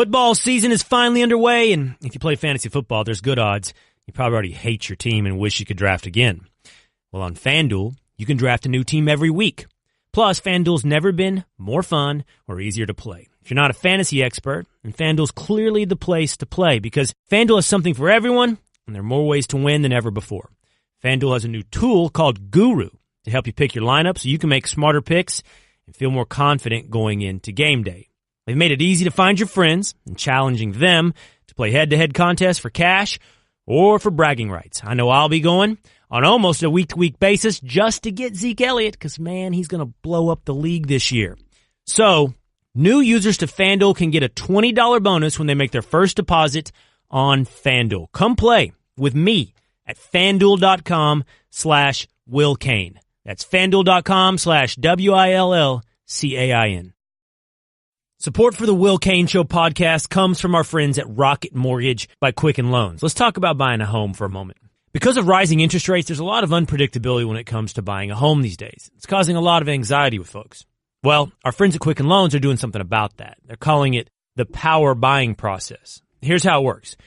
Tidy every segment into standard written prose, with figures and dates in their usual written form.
Football season is finally underway, and if you play fantasy football, there's good odds you probably already hate your team and wish you could draft again. Well, on FanDuel, you can draft a new team every week. Plus, FanDuel's never been more fun or easier to play. If you're not a fantasy expert, then FanDuel's clearly the place to play because FanDuel has something for everyone, and there are more ways to win than ever before. FanDuel has a new tool called Guru to help you pick your lineup so you can make smarter picks and feel more confident going into game day. They've made it easy to find your friends and challenging them to play head-to-head contests for cash or for bragging rights. I know I'll be going on almost a week-to-week basis just to get Zeke Elliott because, man, he's going to blow up the league this year. So, new users to FanDuel can get a $20 bonus when they make their first deposit on FanDuel. Come play with me at FanDuel.com/Will Cain. That's FanDuel.com/WILLCAIN. Support for the Will Cain Show podcast comes from our friends at Rocket Mortgage by Quicken Loans. Let's talk about buying a home for a moment. Because of rising interest rates, there's a lot of unpredictability when it comes to buying a home these days. It's causing a lot of anxiety with folks. Well, our friends at Quicken Loans are doing something about that. They're calling it the power buying process. Here's how it works.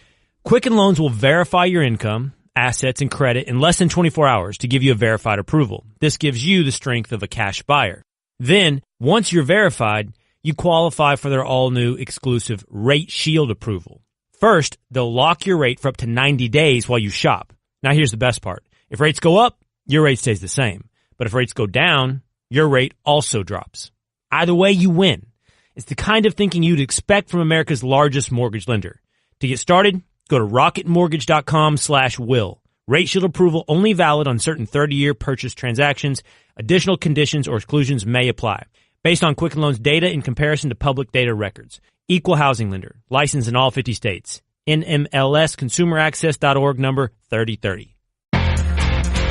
Quicken Loans will verify your income, assets, and credit in less than 24 hours to give you a verified approval. This gives you the strength of a cash buyer. Then, once you're verified, you qualify for their all-new exclusive Rate Shield approval. First, they'll lock your rate for up to 90 days while you shop. Now, here's the best part. If rates go up, your rate stays the same. But if rates go down, your rate also drops. Either way, you win. It's the kind of thinking you'd expect from America's largest mortgage lender. To get started, go to rocketmortgage.com/will. Rate Shield approval only valid on certain 30-year purchase transactions. Additional conditions or exclusions may apply. Based on Quicken Loans data in comparison to public data records. Equal housing lender. Licensed in all 50 states. NMLSconsumeraccess.org number 3030.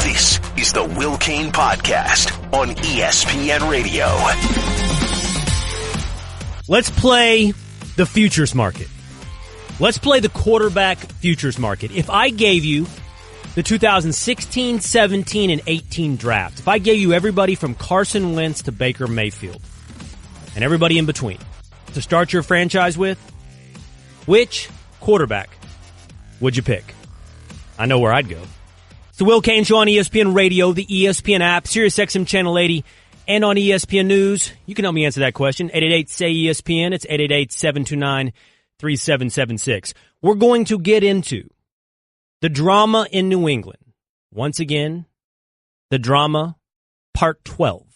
This is the Will Cain Podcast on ESPN Radio. Let's play the futures market. Let's play the quarterback futures market. If I gave you the 2016, 17, and 18 draft, if I gave you everybody from Carson Wentz to Baker Mayfield and everybody in between to start your franchise with, which quarterback would you pick? I know where I'd go. It's the Will Cain Show on ESPN Radio, the ESPN app, SiriusXM Channel 80, and on ESPN News. You can help me answer that question. 888-SAY-ESPN. It's 888-729-3776. We're going to get into the drama in New England. Once again, the drama, part 12,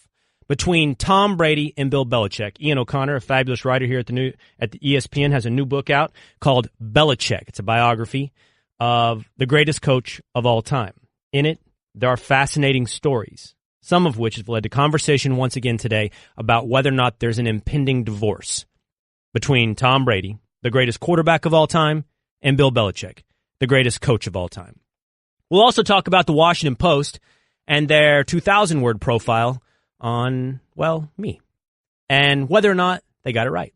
between Tom Brady and Bill Belichick. Ian O'Connor, a fabulous writer here at the ESPN, has a new book out called Belichick. It's a biography of the greatest coach of all time. In it, there are fascinating stories, some of which have led to conversation once again today about whether or not there's an impending divorce between Tom Brady, the greatest quarterback of all time, and Bill Belichick, the greatest coach of all time. We'll also talk about the Washington Post and their 2,000-word profile on, well, me, and whether or not they got it right.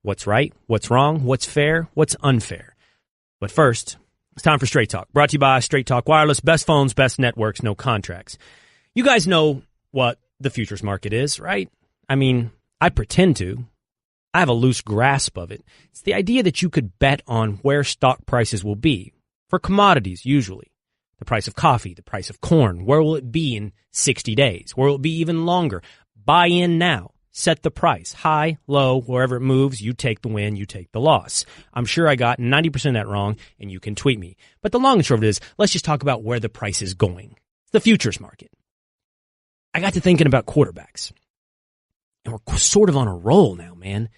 What's right, what's wrong, what's fair, what's unfair. But first, it's time for Straight Talk, brought to you by Straight Talk Wireless, best phones, best networks, no contracts. You guys know what the futures market is, right? I mean, I pretend to. I have a loose grasp of it. It's the idea that you could bet on where stock prices will be, for commodities usually. The price of coffee, the price of corn, where will it be in 60 days? Where will it be even longer? Buy in now. Set the price. High, low, wherever it moves, you take the win, you take the loss. I'm sure I got 90% of that wrong, and you can tweet me. But the long and short of it is, let's just talk about where the price is going. It's the futures market. I got to thinking about quarterbacks. And we're sort of on a roll now, man.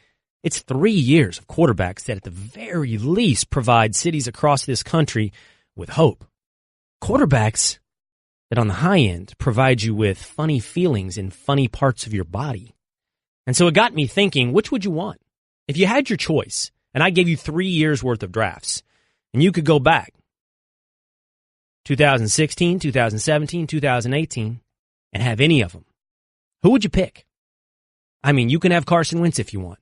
It's 3 years of quarterbacks that at the very least provide cities across this country with hope. Quarterbacks that on the high end provide you with funny feelings in funny parts of your body. And so it got me thinking, which would you want? If you had your choice, and I gave you 3 years worth of drafts, and you could go back 2016, 2017, 2018, and have any of them, who would you pick? I mean, you can have Carson Wentz if you want,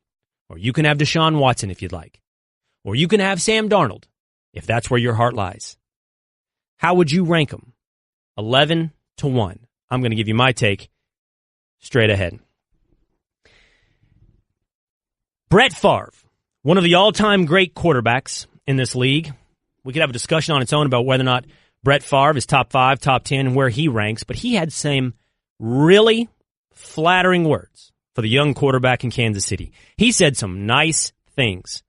or you can have Deshaun Watson if you'd like, or you can have Sam Darnold if that's where your heart lies. How would you rank them? 11 to 1. I'm going to give you my take straight ahead. Brett Favre One of the all-time great quarterbacks in this league. We could have a discussion on its own about whether or not Brett Favre is top 5, top 10, and where he ranks, but he had some really flattering words for the young quarterback in Kansas City. He said some nice things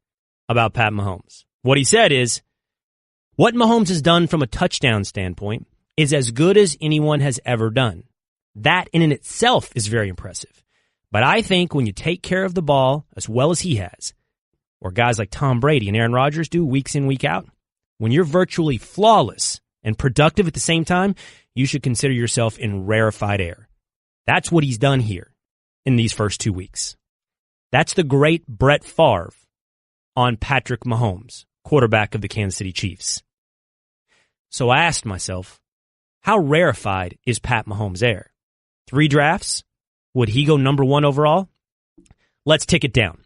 about Pat Mahomes. What he said is, what Mahomes has done from a touchdown standpoint is as good as anyone has ever done. That in and itself is very impressive. But I think when you take care of the ball as well as he has, or guys like Tom Brady and Aaron Rodgers do weeks in, week out, when you're virtually flawless and productive at the same time, you should consider yourself in rarefied air. That's what he's done here in these first 2 weeks. That's the great Brett Favre on Patrick Mahomes, quarterback of the Kansas City Chiefs. So I asked myself, how rarefied is Pat Mahomes' air? 3 drafts? Would he go number 1 overall? Let's tick it down.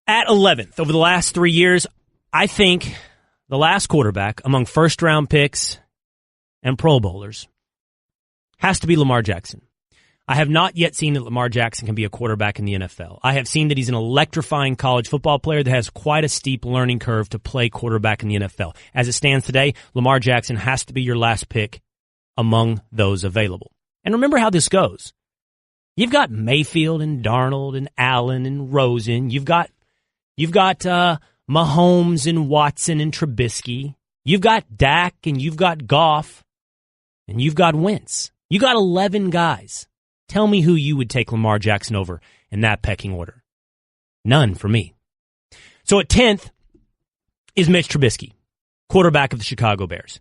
At 11th, over the last 3 years, I think the last quarterback among first-round picks and Pro Bowlers has to be Lamar Jackson. I have not yet seen that Lamar Jackson can be a quarterback in the NFL. I have seen that he's an electrifying college football player that has quite a steep learning curve to play quarterback in the NFL. As it stands today, Lamar Jackson has to be your last pick among those available. And remember how this goes. You've got Mayfield and Darnold and Allen and Rosen. You've got Mahomes and Watson and Trubisky. You've got Dak and you've got Goff and you've got Wentz. You got 11 guys. Tell me who you would take Lamar Jackson over in that pecking order. None for me. So at 10th is Mitch Trubisky, quarterback of the Chicago Bears.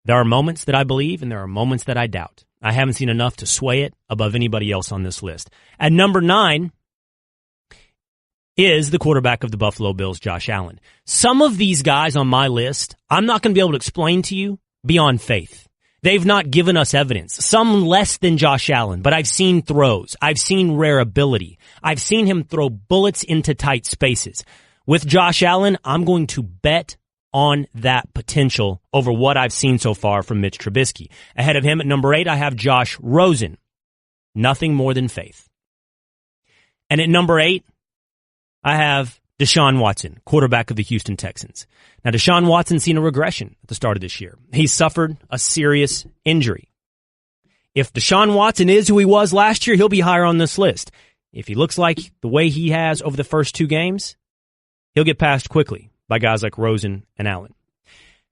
There are moments that I believe and there are moments that I doubt. I haven't seen enough to sway it above anybody else on this list. At number 9 is the quarterback of the Buffalo Bills, Josh Allen. Some of these guys on my list, I'm not going to be able to explain to you beyond faith. They've not given us evidence. Some less than Josh Allen, but I've seen throws. I've seen rare ability. I've seen him throw bullets into tight spaces. With Josh Allen, I'm going to bet on that potential over what I've seen so far from Mitch Trubisky. Ahead of him at number 8, I have Josh Rosen. Nothing more than faith. And at number 8, I have Deshaun Watson, quarterback of the Houston Texans. Now, Deshaun Watson's seen a regression at the start of this year. He suffered a serious injury. If Deshaun Watson is who he was last year, he'll be higher on this list. If he looks like the way he has over the first 2 games, he'll get passed quickly by guys like Rosen and Allen.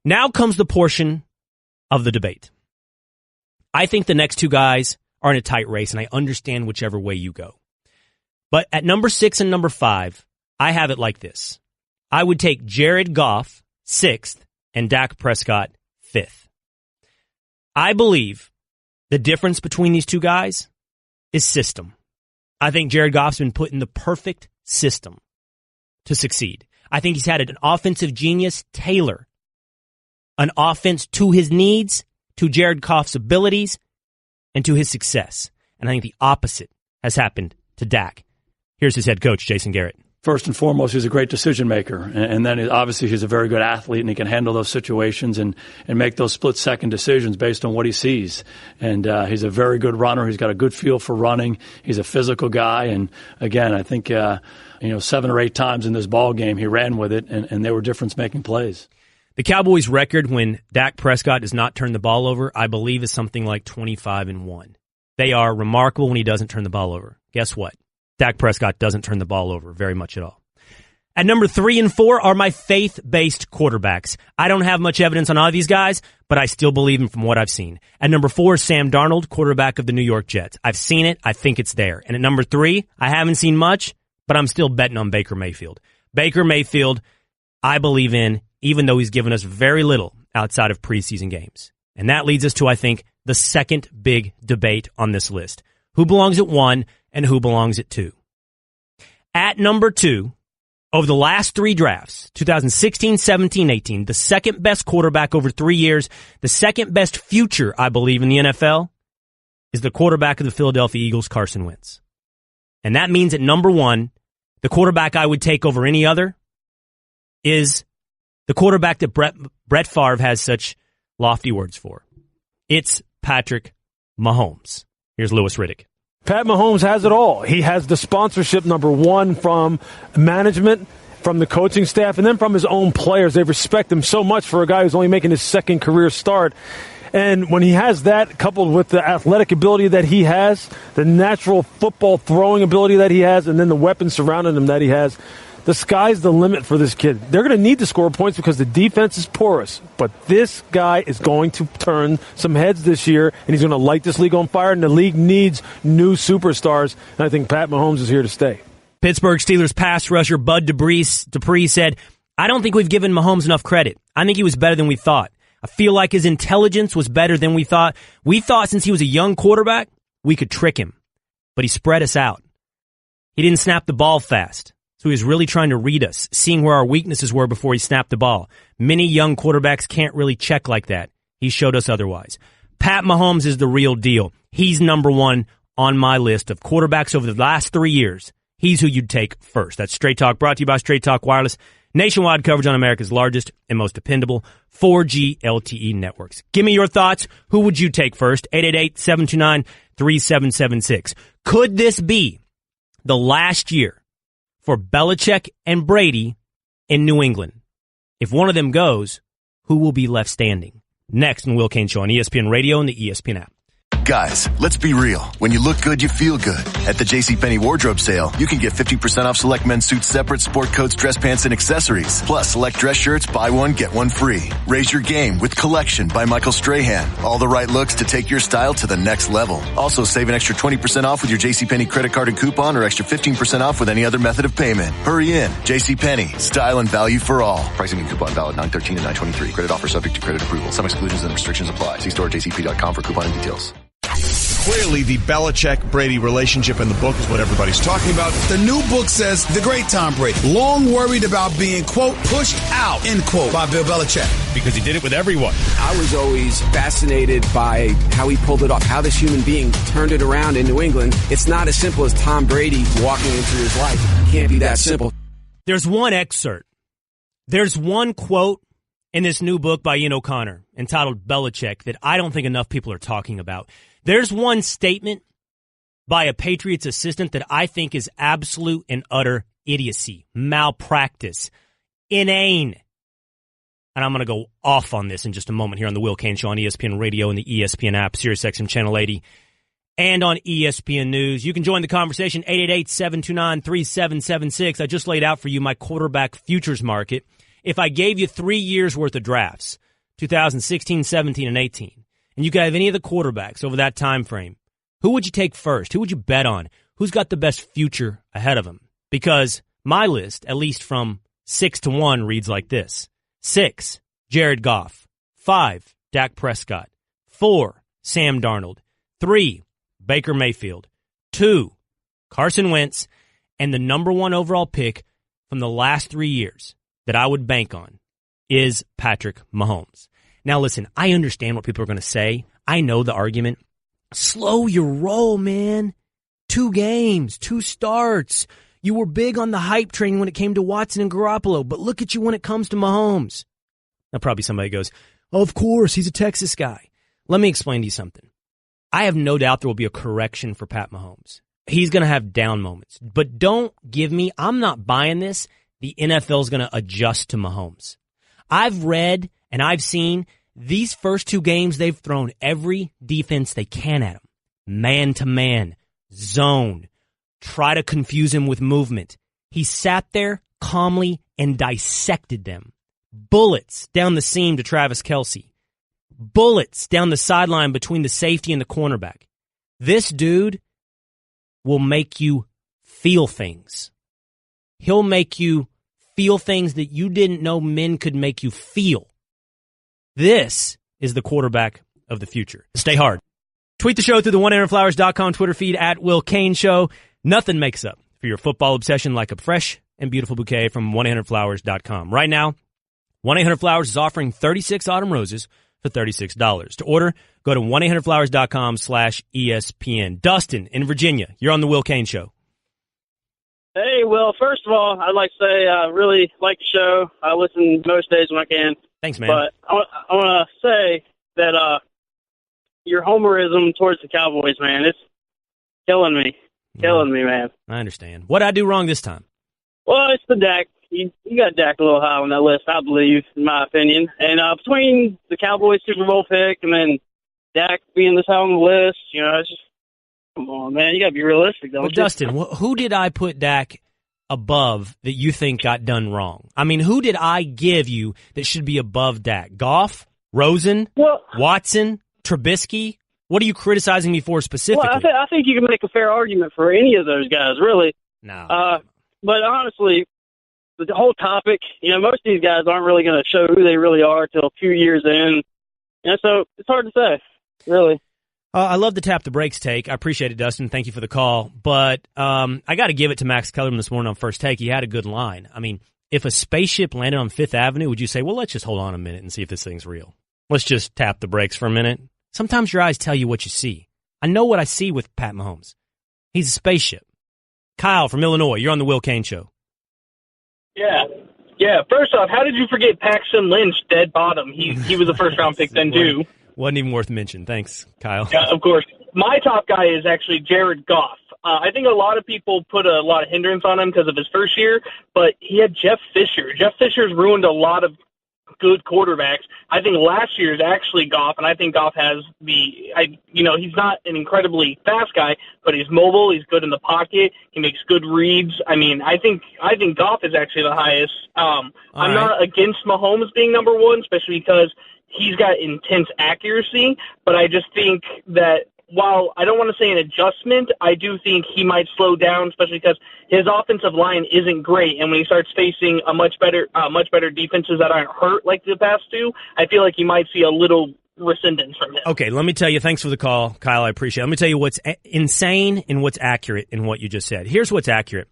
Now comes the portion of the debate. I think the next 2 guys are in a tight race, and I understand whichever way you go. But at number 6 and number 5, I have it like this. I would take Jared Goff 6th and Dak Prescott 5th. I believe the difference between these 2 guys is system. I think Jared Goff's been put in the perfect system to succeed. I think he's had an offensive genius tailor an offense to his needs, to Jared Goff's abilities, and to his success. And I think the opposite has happened to Dak. Here's his head coach, Jason Garrett. First and foremost, he's a great decision maker. And then obviously he's a very good athlete and he can handle those situations and make those split-second decisions based on what he sees. And he's a very good runner. He's got a good feel for running. He's a physical guy. And again, I think, 7 or 8 times in this ball game he ran with it and they were difference-making plays. The Cowboys' record when Dak Prescott does not turn the ball over, I believe, is something like 25-1. They are remarkable when he doesn't turn the ball over. Guess what? Dak Prescott doesn't turn the ball over very much at all. At number 3 and 4 are my faith-based quarterbacks. I don't have much evidence on all of these guys, but I still believe him from what I've seen. At number 4 is Sam Darnold, quarterback of the New York Jets. I've seen it. I think it's there. And at number 3, I haven't seen much, but I'm still betting on Baker Mayfield. Baker Mayfield, I believe in, even though he's given us very little outside of preseason games. And that leads us to, I think, the second big debate on this list. Who belongs at 1 and who belongs at 2? At number 2, over the last 3 drafts, 2016, 17, 18, the second best quarterback over 3 years, the second best future, I believe, in the NFL, is the quarterback of the Philadelphia Eagles, Carson Wentz. And that means at number 1, the quarterback I would take over any other is the quarterback that Brett Favre has such lofty words for. It's Patrick Mahomes. Here's Louis Riddick. Pat Mahomes has it all. He has the sponsorship, number one, from management, from the coaching staff, and then from his own players. They respect him so much for a guy who's only making his second career start. And when he has that, coupled with the athletic ability that he has, the natural football throwing ability that he has, and then the weapons surrounding him that he has, the sky's the limit for this kid. They're going to need to score points because the defense is porous. But this guy is going to turn some heads this year, and he's going to light this league on fire, and the league needs new superstars. And I think Pat Mahomes is here to stay. Pittsburgh Steelers pass rusher Bud Dupree said, I don't think we've given Mahomes enough credit. I think he was better than we thought. I feel like his intelligence was better than we thought. We thought since he was a young quarterback, we could trick him. But he spread us out. He didn't snap the ball fast. So he was really trying to read us, seeing where our weaknesses were before he snapped the ball. Many young quarterbacks can't really check like that. He showed us otherwise. Pat Mahomes is the real deal. He's number one on my list of quarterbacks over the last 3 years. He's who you'd take first. That's Straight Talk, brought to you by Straight Talk Wireless. Nationwide coverage on America's largest and most dependable 4G LTE networks. Give me your thoughts. Who would you take first? 888-729-3776. Could this be the last year for Belichick and Brady in New England? If one of them goes, who will be left standing? Next on Will Cain Show on ESPN Radio and the ESPN app. Guys, let's be real. When you look good, you feel good. At the JCPenney wardrobe sale, you can get 50% off select men's suits separate, sport coats, dress pants, and accessories. Plus, select dress shirts, buy one, get one free. Raise your game with Collection by Michael Strahan. All the right looks to take your style to the next level. Also, save an extra 20% off with your JCPenney credit card and coupon, or extra 15% off with any other method of payment. Hurry in. JCPenney. Style and value for all. Pricing and coupon valid 9/13 and 9/23. Credit offer subject to credit approval. Some exclusions and restrictions apply. See store at jcp.com for coupon and details. Clearly, the Belichick-Brady relationship in the book is what everybody's talking about. The new book says the great Tom Brady, long worried about being, quote, pushed out, end quote, by Bill Belichick. Because he did it with everyone. I was always fascinated by how he pulled it off, how this human being turned it around in New England. It's not as simple as Tom Brady walking into his life. It can't be that simple. There's one excerpt. There's one quote in this new book by Ian O'Connor entitled Belichick that I don't think enough people are talking about. There's one statement by a Patriots assistant that I think is absolute and utter idiocy, malpractice, inane. And I'm going to go off on this in just a moment here on the Will Cain Show on ESPN Radio and the ESPN app, SiriusXM Channel 80, and on ESPN News. You can join the conversation, 888-729-3776. I just laid out for you my quarterback futures market. If I gave you 3 years' worth of drafts, 2016, 17, and 18, and you could have any of the quarterbacks over that time frame, who would you take first? Who would you bet on? Who's got the best future ahead of him? Because my list, at least from 6 to 1, reads like this. 6, Jared Goff. 5, Dak Prescott. 4, Sam Darnold. 3, Baker Mayfield. 2, Carson Wentz. And the number 1 overall pick from the last 3 years that I would bank on is Patrick Mahomes. Now, listen, I understand what people are going to say. I know the argument. Slow your roll, man. 2 games, 2 starts. You were big on the hype train when it came to Watson and Garoppolo, but look at you when it comes to Mahomes. Now, probably somebody goes, oh, of course, he's a Texas guy. Let me explain to you something. I have no doubt there will be a correction for Pat Mahomes. He's going to have down moments. But don't give me, I'm not buying this, the NFL is going to adjust to Mahomes. I've read and I've seen these first 2 games, they've thrown every defense they can at him. Man-to-man, zone, try to confuse him with movement. He sat there calmly and dissected them. Bullets down the seam to Travis Kelce. Bullets down the sideline between the safety and the cornerback. This dude will make you feel things. He'll make you feel things that you didn't know men could make you feel. This is the quarterback of the future. Stay hard. Tweet the show through the 1-800-Flowers.com Twitter feed at Will Cain Show. Nothing makes up for your football obsession like a fresh and beautiful bouquet from 1-800-Flowers.com. Right now, 1-800-Flowers is offering 36 autumn roses for $36. To order, go to 1-800-Flowers.com/ESPN. Dustin in Virginia, you're on the Will Cain Show. Hey, Will, first of all, I'd like to say I really like the show. I listen most days when I can. Thanks, man. But I want to say that your homerism towards the Cowboys, man, killing me. Killing me, man. I understand. What did I do wrong this time? Well, it's the Dak. You got Dak a little high on that list, I believe, in my opinion. And between the Cowboys Super Bowl pick and then Dak being this high on the list, it's just, come on, man. You got to be realistic, though. But, Dustin, who did I put Dak above that you think got done wrong? I mean, who did I give you that should be above Dak? Goff? Rosen? Watson? Trubisky? What are you criticizing me for specifically? Well, I think you can make a fair argument for any of those guys, really. No. But honestly, the whole topic, most of these guys aren't really going to show who they really are till a few years in. So it's hard to say, really. I love the tap the brakes take. I appreciate it, Dustin. Thank you for the call. But I got to give it to Max Kellerman this morning on First Take. He had a good line. I mean, if a spaceship landed on Fifth Avenue, would you say, well, let's just hold on a minute and see if this thing's real? Let's just tap the brakes for a minute. Sometimes your eyes tell you what you see. I know what I see with Pat Mahomes. He's a spaceship. Kyle from Illinois, you're on the Will Cain Show. Yeah. First off, how did you forget Paxton Lynch, dead bottom? He was a first-round pick then, too. Wasn't even worth mention. Thanks, Kyle. Yeah, of course. My top guy is actually Jared Goff. I think a lot of people put a lot of hindrance on him because of his first year, but he had Jeff Fisher. Jeff Fisher's ruined a lot of good quarterbacks. I think last year's actually Goff, and I think Goff has he's not an incredibly fast guy, but he's mobile, he's good in the pocket, he makes good reads. I mean, I think Goff is actually the highest. I'm not against Mahomes being number one, especially because he's got intense accuracy, but I just think that while I don't want to say an adjustment, I do think he might slow down, especially because his offensive line isn't great. And when he starts facing a much better defenses that aren't hurt like the past two, I feel like you might see a little rescindance from him. Okay, let me tell you, thanks for the call, Kyle, I appreciate it. Let me tell you what's insane and what's accurate in what you just said. Here's what's accurate.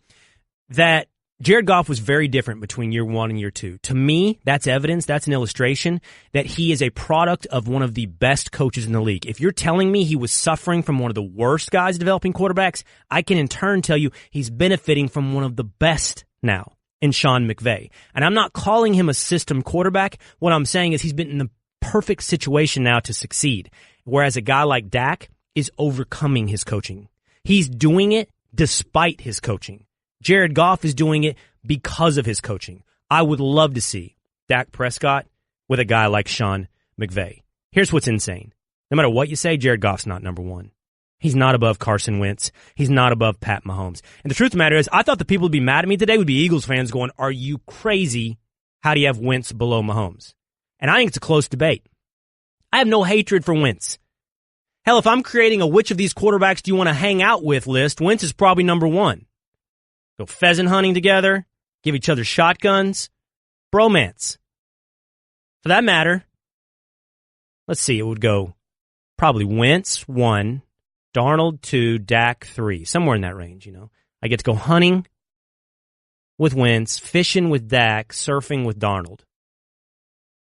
That Jared Goff was very different between year one and year two. To me, that's evidence, that's an illustration that he is a product of one of the best coaches in the league. If you're telling me he was suffering from one of the worst guys developing quarterbacks, I can in turn tell you he's benefiting from one of the best now in Sean McVay. And I'm not calling him a system quarterback. What I'm saying is he's been in the perfect situation now to succeed. Whereas a guy like Dak is overcoming his coaching. He's doing it despite his coaching. Jared Goff is doing it because of his coaching. I would love to see Dak Prescott with a guy like Sean McVay. Here's what's insane. No matter what you say, Jared Goff's not number one. He's not above Carson Wentz. He's not above Pat Mahomes. And the truth of the matter is, I thought the people would be mad at me today would be Eagles fans going, are you crazy? How do you have Wentz below Mahomes? And I think it's a close debate. I have no hatred for Wentz. Hell, if I'm creating a which of these quarterbacks do you want to hang out with list, Wentz is probably number one. Go pheasant hunting together, give each other shotguns, bromance. For that matter, let's see, it would go probably Wentz 1, Darnold 2, Dak 3, somewhere in that range, I get to go hunting with Wentz, fishing with Dak, surfing with Darnold.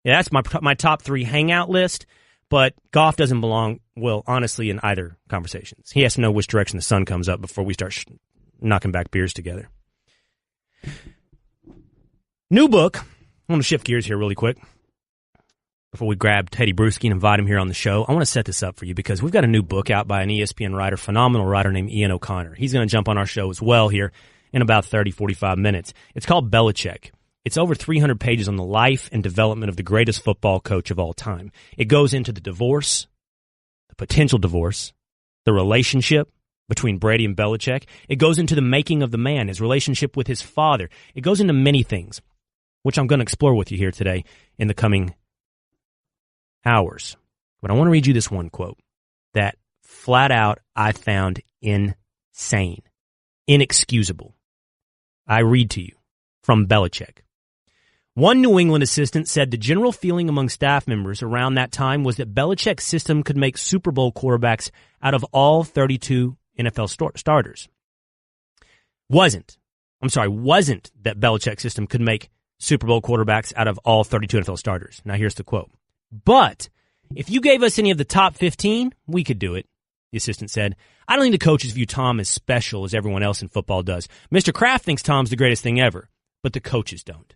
Yeah, that's my top 3 hangout list, but Goff doesn't belong, well, honestly, in either conversations. He has to know which direction the sun comes up before we start knocking back beers together. New book. I want to shift gears here really quick before we grab Teddy Bruschi and invite him here on the show. I want to set this up for you because we've got a new book out by an ESPN writer, phenomenal writer named Ian O'Connor. He's going to jump on our show as well here in about 30, 45 minutes. It's called Belichick. It's over 300 pages on the life and development of the greatest football coach of all time. It goes into the divorce, the potential divorce, the relationship between Brady and Belichick. It goes into the making of the man, his relationship with his father. It goes into many things, which I'm going to explore with you here today in the coming hours. But I want to read you this one quote that flat out I found insane, inexcusable. I read to you from Belichick. One New England assistant said the general feeling among staff members around that time was that Belichick's system could make Super Bowl quarterbacks out of all 32 NFL starters. Wasn't that Belichick's system could make Super Bowl quarterbacks out of all 32 NFL starters. Now here's the quote. But if you gave us any of the top 15, we could do it, the assistant said. I don't think the coaches view Tom as special as everyone else in football does. Mr. Kraft thinks Tom's the greatest thing ever, but the coaches don't.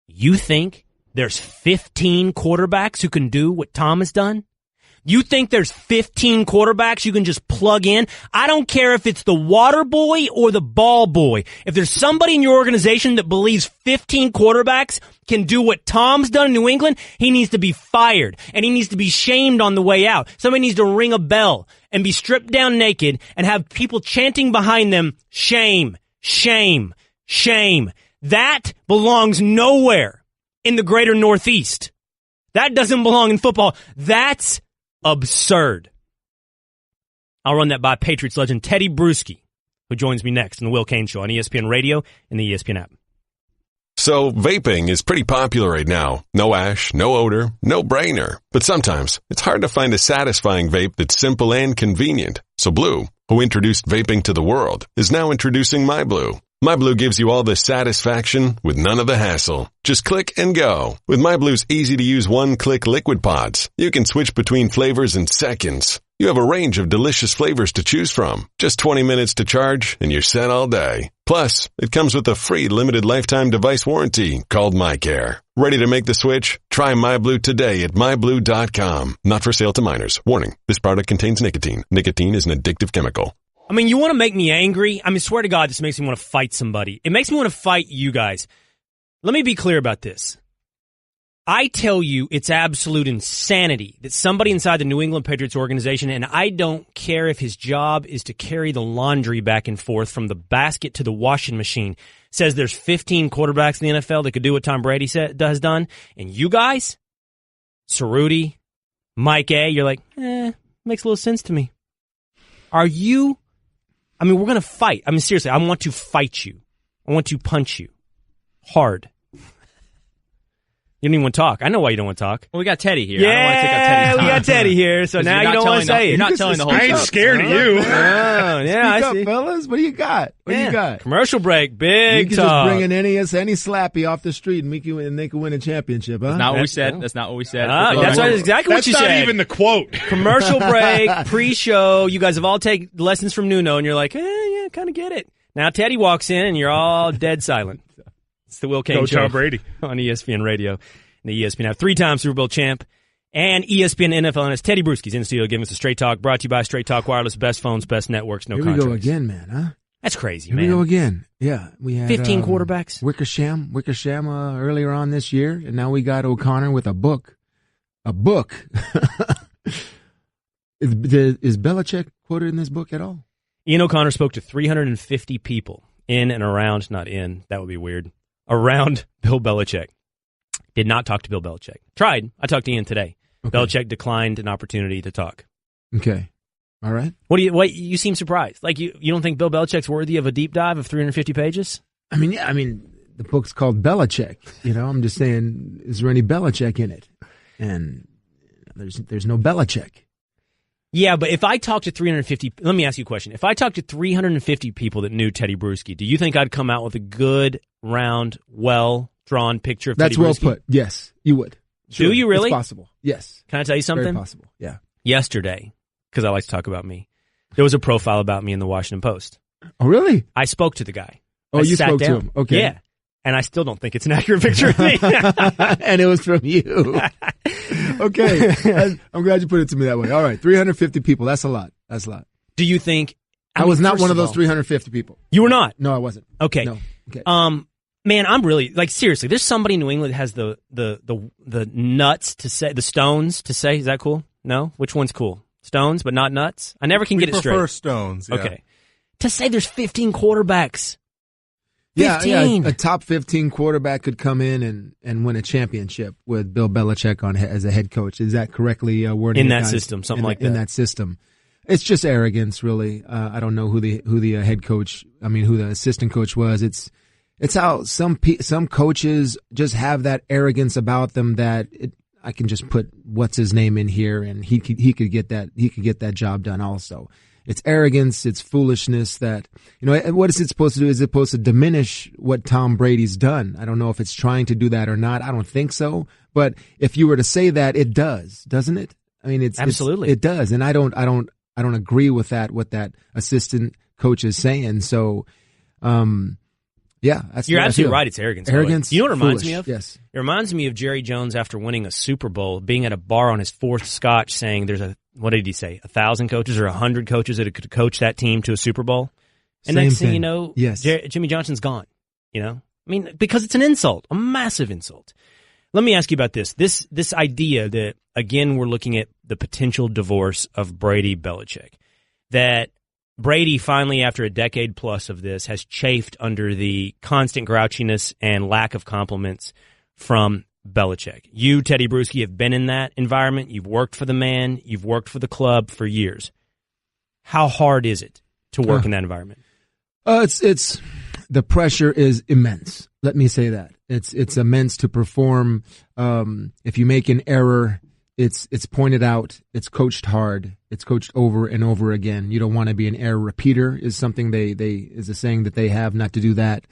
You think there's 15 quarterbacks who can do what Tom has done? You think there's 15 quarterbacks you can just plug in? I don't care if it's the water boy or the ball boy. If there's somebody in your organization that believes 15 quarterbacks can do what Tom's done in New England, he needs to be fired, and he needs to be shamed on the way out. Somebody needs to ring a bell and be stripped down naked and have people chanting behind them, shame, shame, shame. That belongs nowhere in the greater Northeast. That doesn't belong in football. That's absurd. I'll run that by Patriots legend Teddy Bruschi, who joins me next on the Will Cain Show on ESPN Radio and the ESPN app. So vaping is pretty popular right now. No ash, no odor, no brainer. But sometimes it's hard to find a satisfying vape that's simple and convenient. So Blue, who introduced vaping to the world, is now introducing MyBlue. MyBlue gives you all the satisfaction with none of the hassle. Just click and go. With MyBlue's easy-to-use one-click liquid pods, you can switch between flavors in seconds. You have a range of delicious flavors to choose from. Just 20 minutes to charge, and you're set all day. Plus, it comes with a free limited lifetime device warranty called MyCare. Ready to make the switch? Try MyBlue today at MyBlue.com. Not for sale to minors. Warning, this product contains nicotine. Nicotine is an addictive chemical. I mean, you want to make me angry? I mean, swear to God, this makes me want to fight somebody. It makes me want to fight you guys. Let me be clear about this. I tell you, it's absolute insanity that somebody inside the New England Patriots organization, and I don't care if his job is to carry the laundry back and forth from the basket to the washing machine, says there's 15 quarterbacks in the NFL that could do what Tom Brady has done. And you guys, Cerruti, Mike A., you're like, makes a little sense to me. Are you... I mean, we're going to fight. I mean, seriously, I want to fight you. I want to punch you. Hard. You don't even want to talk. I know why you don't want to talk. Well, we got Teddy here. Yeah, I don't want to take up Teddy's time. We got Teddy here, so now you don't want to say it. You're not telling the whole I ain't scared of you. I Speak see. up, fellas. What do you got? What do you got? Commercial break. Big You can talk. just bring in any slappy off the street and they can win a championship, huh? That's not what we said. That's not what we said. That's exactly what you said. That's not even the quote. Commercial break, pre-show. You guys have all taken lessons from Nuno, and you're like, yeah, kind of get it. Now Teddy walks in, and you're all dead silent. It's the Will Cain Show. Tom Brady. On ESPN Radio. The ESPN app, 3-time Super Bowl champ, and ESPN NFL analyst Teddy Bruschi's in the studio giving us a Straight Talk, brought to you by Straight Talk Wireless, best phones, best networks, no contracts. Here we go again, man, huh? That's crazy, Here man. we go again. Yeah, we had 15 quarterbacks. Wickersham earlier on this year, and now we got O'Connor with a book. A book. Is Belichick quoted in this book at all? Ian O'Connor spoke to 350 people in and around, not in, that would be weird, around Bill Belichick. Did not talk to Bill Belichick. Tried. I talked to Ian today. Okay. Belichick declined an opportunity to talk. Okay. All right. What you seem surprised. Like you don't think Bill Belichick's worthy of a deep dive of 350 pages? I mean, the book's called Belichick. I'm just saying, is there any Belichick in it? And there's no Belichick. Yeah, but if I talk to 350, let me ask you a question. If I talk to 350 people that knew Teddy Bruschi, do you think I'd come out with a good, round, well-drawn picture of Teddy Bruschi? That's well put. Yes, you would. Sure. Do you really? It's possible. Yes. Can I tell you something? Very possible. Yeah. Yesterday, because I like to talk about me, there was a profile about me in the Washington Post. Oh, really? I spoke to the guy. Oh, you spoke to him. Okay. Yeah. And I still don't think it's an accurate picture of me. And it was from you. Okay. I'm glad you put it to me that way. All right. 350 people. That's a lot. That's a lot. Do you think... I was not one of those 350 people. You were not? No, I wasn't. Okay. No. Okay. Man, I'm really... Like, seriously, there's somebody in New England that has the nuts to say... The stones to say. Is that cool? No? Which one's cool? Stones, but not nuts? I never can get it straight. We prefer stones, yeah. Okay. To say there's 15 quarterbacks... Yeah, a top 15 quarterback could come in and win a championship with Bill Belichick as a head coach. Is that correctly worded? In that system, something like that. In that system. It's just arrogance, really. I don't know who the head coach, who the assistant coach was. It's how some coaches just have that arrogance about them that I can just put what's his name in here and he could get that job done also. It's arrogance, it's foolishness that, what is it supposed to do? Is it supposed to diminish what Tom Brady's done? I don't know if it's trying to do that or not. I don't think so. But if you were to say that, it does, doesn't it? Absolutely. It does. And I don't agree with that, what that assistant coach is saying. So, Yeah, you're absolutely right. It's arrogance. Arrogance. You know what it reminds me of? Yes. It reminds me of Jerry Jones after winning a Super Bowl, being at a bar on his fourth scotch, saying there's what did he say? 1,000 coaches or 100 coaches that could coach that team to a Super Bowl. And next thing you know, yes. Jimmy Johnson's gone. I mean, because it's an insult, a massive insult. Let me ask you about this. This idea that, again, we're looking at the potential divorce of Brady-Belichick. That Brady finally, after a decade plus of this, has chafed under the constant grouchiness and lack of compliments from Belichick. You, Teddy Bruschi, have been in that environment. You've worked for the man. You've worked for the club for years. How hard is it to work in that environment? It's the pressure is immense. Let me say that. It's immense to perform. If you make an error, it's pointed out. It's coached hard. It's coached over and over again. You don't want to be an error repeater. Is something they is a saying that they have, not to do that.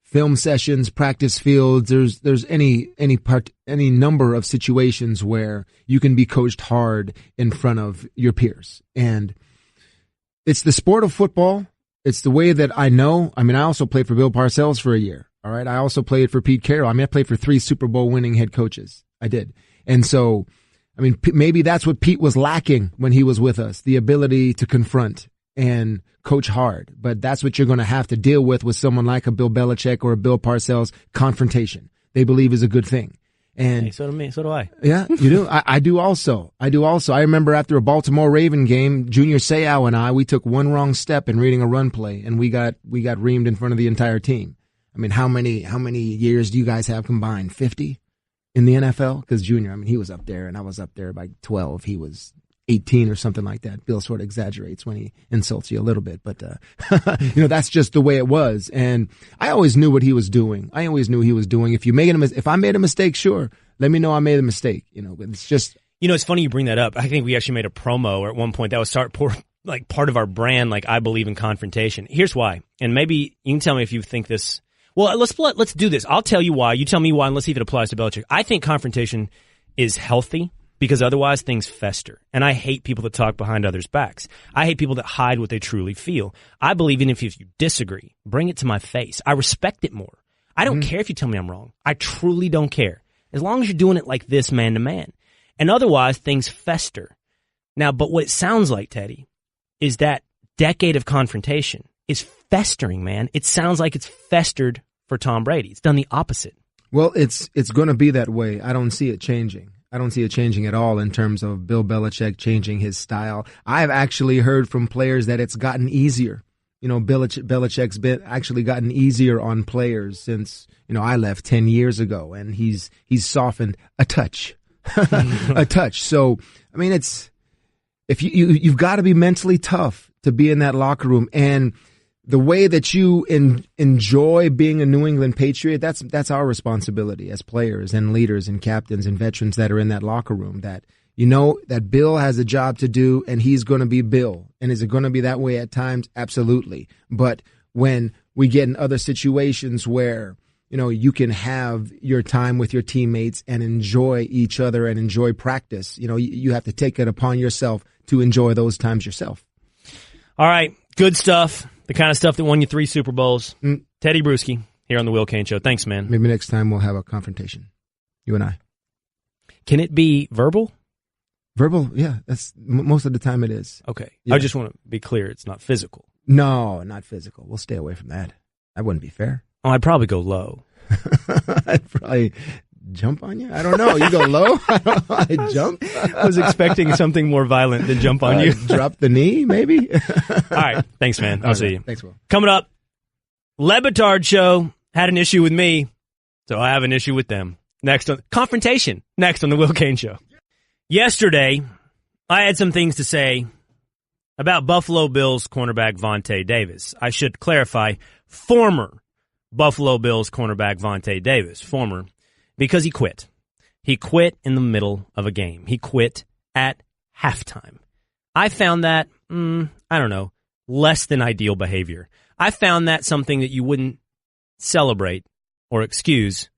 Film sessions, practice fields. There's any number of situations where you can be coached hard in front of your peers, and it's the sport of football. It's the way that I know. I mean, I also played for Bill Parcells for a year. All right. I also played for Pete Carroll. I mean, I played for 3 Super Bowl winning head coaches. I did. And so, I mean, maybe that's what Pete was lacking when he was with us, the ability to confront and coach hard. But that's what you're going to have to deal with someone like a Bill Belichick or a Bill Parcells. Confrontation, they believe, is a good thing. And hey, so do me. So do I. Yeah, you do. I do also. I remember after a Baltimore Raven game, Junior Seau and we took one wrong step in reading a run play, and we got reamed in front of the entire team. I mean, how many years do you guys have combined? 50 in the NFL? Because Junior, I mean, he was up there, and I was up there by 12. He was 18 or something like that. Bill sort of exaggerates when he insults you a little bit, but that's just the way it was. And I always knew what he was doing. If I made a mistake, sure, let me know I made a mistake. It's just. It's funny you bring that up. I think we actually made a promo at one point that was part of our brand. Like, I believe in confrontation. Here's why, and maybe you can tell me if you think this. Well, let's do this. I'll tell you why. You tell me why, and let's see if it applies to Belichick. I think confrontation is healthy, because otherwise things fester. And I hate people that talk behind others' backs. I hate people that hide what they truly feel. I believe even if you disagree, bring it to my face. I respect it more. I don't care if you tell me I'm wrong. I truly don't care. As long as you're doing it like this, man to man. And otherwise, things fester. Now, but what it sounds like, Teddy, is that decade of confrontation is festering, man. It sounds like it's festered for Tom Brady. It's done the opposite. Well, it's going to be that way. I don't see it changing. I don't see it changing at all in terms of Bill Belichick changing his style. I've actually heard from players that it's gotten easier. Belichick's been actually gotten easier on players since, I left 10 years ago, and he's softened a touch, a touch. So, I mean, you've got to be mentally tough to be in that locker room, and the way that you enjoy being a New England Patriot, that's our responsibility as players and leaders and captains and veterans that are in that locker room, that that Bill has a job to do, and he's going to be Bill. And is it going to be that way at times? Absolutely. But when we get in other situations where, you can have your time with your teammates and enjoy each other and enjoy practice, you have to take it upon yourself to enjoy those times yourself. All right. Good stuff. The kind of stuff that won you 3 Super Bowls. Teddy Bruschi here on the Will Cain Show. Thanks, man. Maybe next time we'll have a confrontation, you and I. Can it be verbal? Verbal, yeah. That's most of the time it is. Okay. Yeah. I just want to be clear. It's not physical. No, not physical. We'll stay away from that. That wouldn't be fair. Oh, I'd probably go low. I'd probably jump on you. I don't know. You go low? I jump? I was expecting something more violent than jump on you. Drop the knee, maybe? All right. Thanks, man. I'll see you. Thanks, Will. Coming up, Le Batard Show had an issue with me, so I have an issue with them. Confrontation. Next on the Will Cain Show. Yesterday, I had some things to say about Buffalo Bills cornerback Vontae Davis. I should clarify, former Buffalo Bills cornerback Vontae Davis. Former. Because he quit. He quit in the middle of a game. He quit at halftime. I found that, less than ideal behavior. I found that something that you wouldn't celebrate or excuse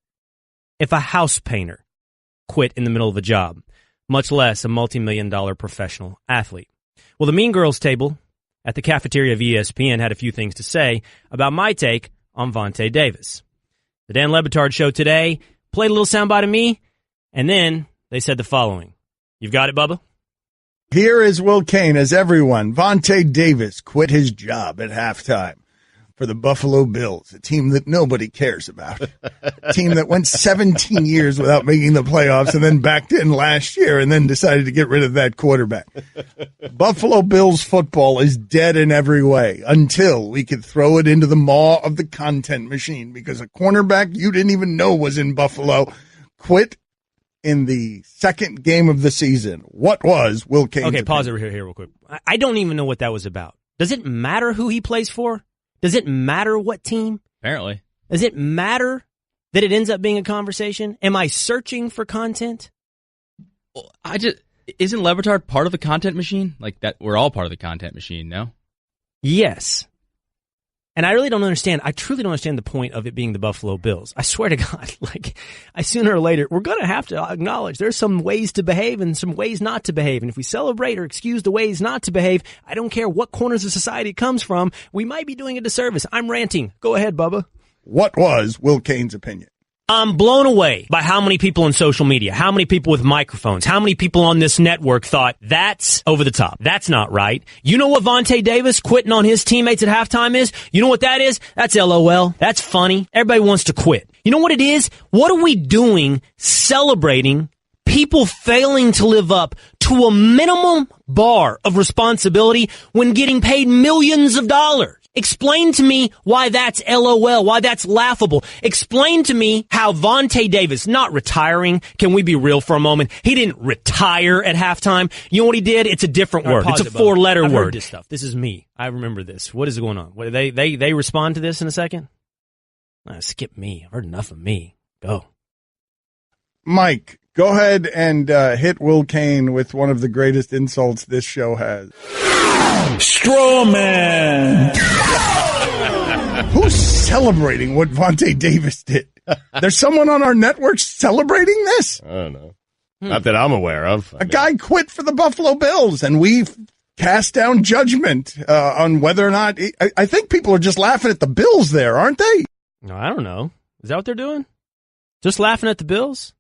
if a house painter quit in the middle of a job, much less a multi-million-dollar professional athlete. Well, the Mean Girls table at the cafeteria of ESPN had a few things to say about my take on Vontae Davis. The Dan Le Batard Show today played a little soundbite of me, and then they said the following. You've got it, Bubba? Here is Will Cain as everyone. Vontae Davis quit his job at halftime for the Buffalo Bills, a team that nobody cares about. A team that went 17 years without making the playoffs and then backed in last year and then decided to get rid of that quarterback. Buffalo Bills football is dead in every way until we could throw it into the maw of the content machine because a cornerback you didn't even know was in Buffalo quit in the second game of the season. What was Will Cain's Okay, pause opinion? over here real quick. I don't even know what that was about. Does it matter who he plays for? Does it matter what team? Apparently. Does it matter that it ends up being a conversation? Am I searching for content? Isn't Le Batard part of the content machine? Like that, we're all part of the content machine, no? Yes. And I really don't understand. I truly don't understand the point of it being the Buffalo Bills. I swear to God, sooner or later, we're going to have to acknowledge there's some ways to behave and some ways not to behave. And if we celebrate or excuse the ways not to behave, I don't care what corners of society it comes from, we might be doing a disservice. I'm ranting. Go ahead, Bubba. What was Will Cain's opinion? I'm blown away by how many people on social media, how many people with microphones, how many people on this network thought that's over the top. That's not right. You know what Vontae Davis quitting on his teammates at halftime is? You know what that is? That's LOL. That's funny. Everybody wants to quit. You know what it is? What are we doing celebrating people failing to live up to a minimum bar of responsibility when getting paid millions of dollars? Explain to me why that's LOL, why that's laughable. Explain to me how Vontae Davis, not retiring, can we be real for a moment? He didn't retire at halftime. You know what he did? It's a different word. It's a four-letter word. I've heard this stuff. This is me. I remember this. What is going on? What, they respond to this in a second? Skip me. I've heard enough of me. Go. Mike, go ahead and hit Will Cain with one of the greatest insults this show has. Straw man. Who's celebrating what Vontae Davis did? There's someone on our network celebrating this? I don't know. Not that I'm aware of. A guy quit for the Buffalo Bills, and we've cast down judgment on whether or not... I think people are just laughing at the Bills there, aren't they? No, I don't know. Is that what they're doing? Just laughing at the Bills?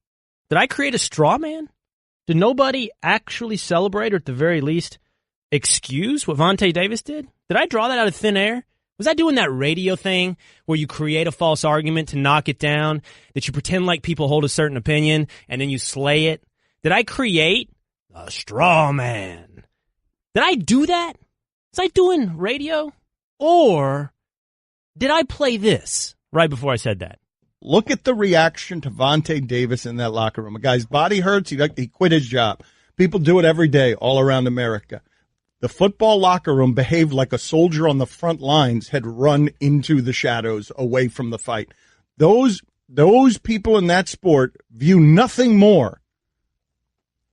Did I create a straw man? Did nobody actually celebrate, or at the very least, excuse what Vontae Davis did? Did I draw that out of thin air? Was I doing that radio thing where you create a false argument to knock it down, that you pretend like people hold a certain opinion, and then you slay it? Did I create a straw man? Did I do that? Was I doing radio? Or did I play this right before I said that? Look at the reaction to Vontae Davis in that locker room. A guy's body hurts. He quit his job. People do it every day all around America. The football locker room behaved like a soldier on the front lines had run into the shadows away from the fight. Those people in that sport view nothing more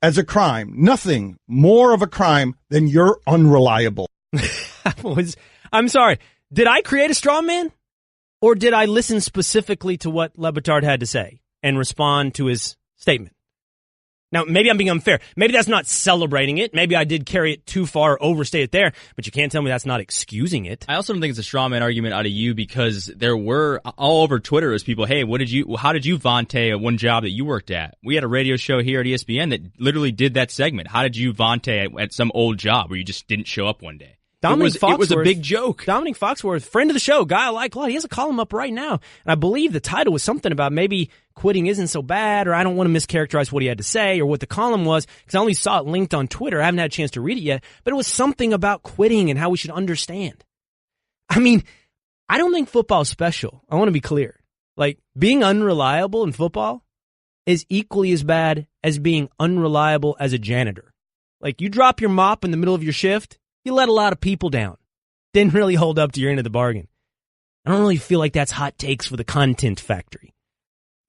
as a crime, nothing more of a crime than you're unreliable. I'm sorry. Did I create a straw man? Or did I listen specifically to what Le Batard had to say and respond to his statement? Now, maybe I'm being unfair. Maybe that's not celebrating it. Maybe I did carry it too far, overstay it there, but you can't tell me that's not excusing it. I also don't think it's a straw man argument out of you, because there were all over Twitter as people, hey, how did you Vontae at one job that you worked at? We had a radio show here at ESPN that literally did that segment. How did you Vontae at some old job where you just didn't show up one day? It was a big joke. Dominic Foxworth, friend of the show, guy I like a lot. He has a column up right now. And I believe the title was something about maybe quitting isn't so bad, or I don't want to mischaracterize what he had to say, or what the column was, because I only saw it linked on Twitter. I haven't had a chance to read it yet. But it was something about quitting and how we should understand. I mean, I don't think football is special. I want to be clear. Like, being unreliable in football is equally as bad as being unreliable as a janitor. Like, you drop your mop in the middle of your shift, you let a lot of people down. Didn't really hold up to your end of the bargain. I don't really feel like that's hot takes for the content factory.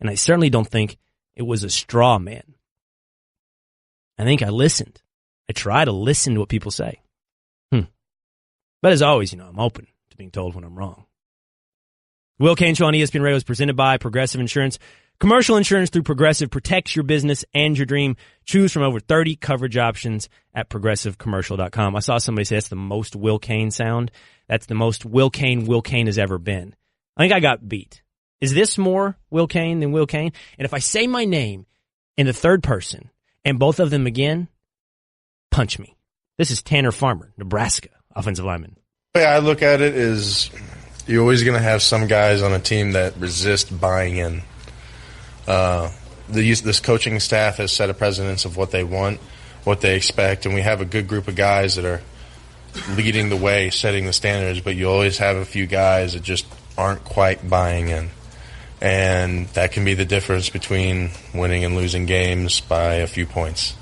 And I certainly don't think it was a straw man. I think I listened. I try to listen to what people say. But as always, I'm open to being told when I'm wrong. Will Cain Show on ESPN Radio is presented by Progressive Insurance. Commercial insurance through Progressive protects your business and your dream. Choose from over 30 coverage options at progressivecommercial.com. I saw somebody say that's the most Will Cain sound. That's the most Will Cain has ever been. I think I got beat. Is this more Will Cain than Will Cain? And if I say my name in the third person and both of them again, punch me. This is Tanner Farmer, Nebraska offensive lineman. The way I look at it is you're always going to have some guys on a team that resist buying in. This coaching staff has set a precedence of what they want, what they expect, and we have a good group of guys that are leading the way, setting the standards, but you always have a few guys that just aren't quite buying in. And that can be the difference between winning and losing games by a few points.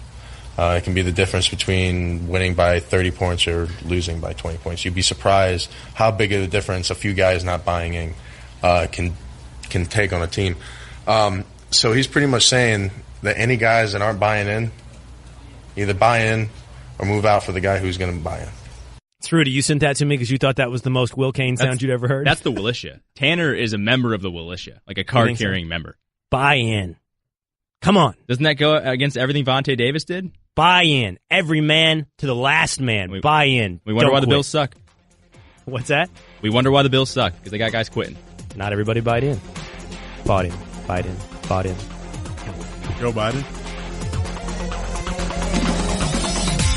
It can be the difference between winning by 30 points or losing by 20 points. You'd be surprised how big of a difference a few guys not buying in can take on a team. So he's pretty much saying that any guys that aren't buying in, either buy in or move out for the guy who's going to buy in. It's Rudy. You sent that to me because you thought that was the most Will Cain sound you'd ever heard? That's the Willisha. Tanner is a member of the Willisha, like a card-carrying member. Buy in. Come on. Doesn't that go against everything Vontae Davis did? Buy in. Every man to the last man. Buy in. We wonder why the Bills suck. What's that? We wonder why the Bills suck, because they got guys quitting. Not everybody bought in. Bought in. Bought in. Bought in. Joe Biden.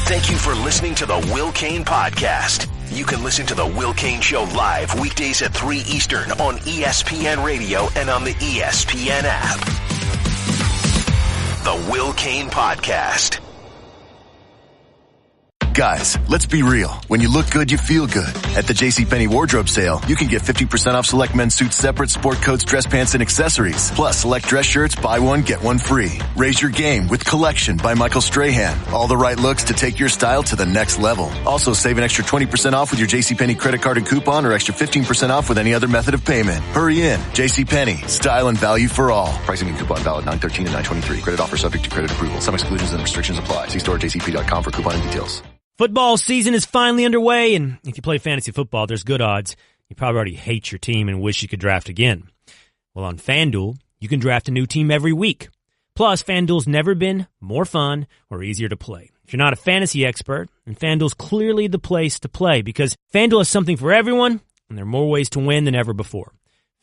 Thank you for listening to the Will Cain Podcast. You can listen to the Will Cain Show live weekdays at 3 Eastern on ESPN Radio and on the ESPN app. The Will Cain Podcast. Guys, let's be real. When you look good, you feel good. At the JCPenney wardrobe sale, you can get 50% off select men's suits separate, sport coats, dress pants, and accessories. Plus, select dress shirts, buy one, get one free. Raise your game with Collection by Michael Strahan. All the right looks to take your style to the next level. Also, save an extra 20% off with your JCPenney credit card and coupon, or extra 15% off with any other method of payment. Hurry in. JCPenney. Style and value for all. Pricing and coupon valid 9/13 and 9/23. Credit offer subject to credit approval. Some exclusions and restrictions apply. See store at jcp.com for coupon and details. Football season is finally underway, and if you play fantasy football, there's good odds you probably already hate your team and wish you could draft again. Well, on FanDuel, you can draft a new team every week. Plus, FanDuel's never been more fun or easier to play. If you're not a fantasy expert, then FanDuel's clearly the place to play because FanDuel has something for everyone, and there are more ways to win than ever before.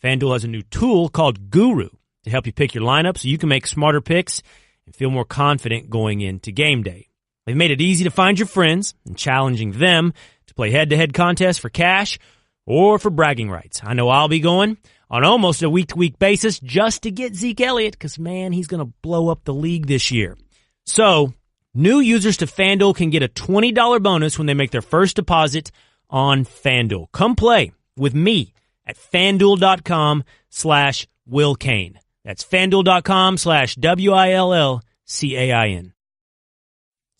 FanDuel has a new tool called Guru to help you pick your lineup so you can make smarter picks and feel more confident going into game day. They've made it easy to find your friends and challenging them to play head-to-head contests for cash or for bragging rights. I know I'll be going on almost a week-to-week basis just to get Zeke Elliott because, man, he's going to blow up the league this year. So, new users to FanDuel can get a $20 bonus when they make their first deposit on FanDuel. Come play with me at FanDuel.com/Will Cain. That's FanDuel.com/WILLCAIN.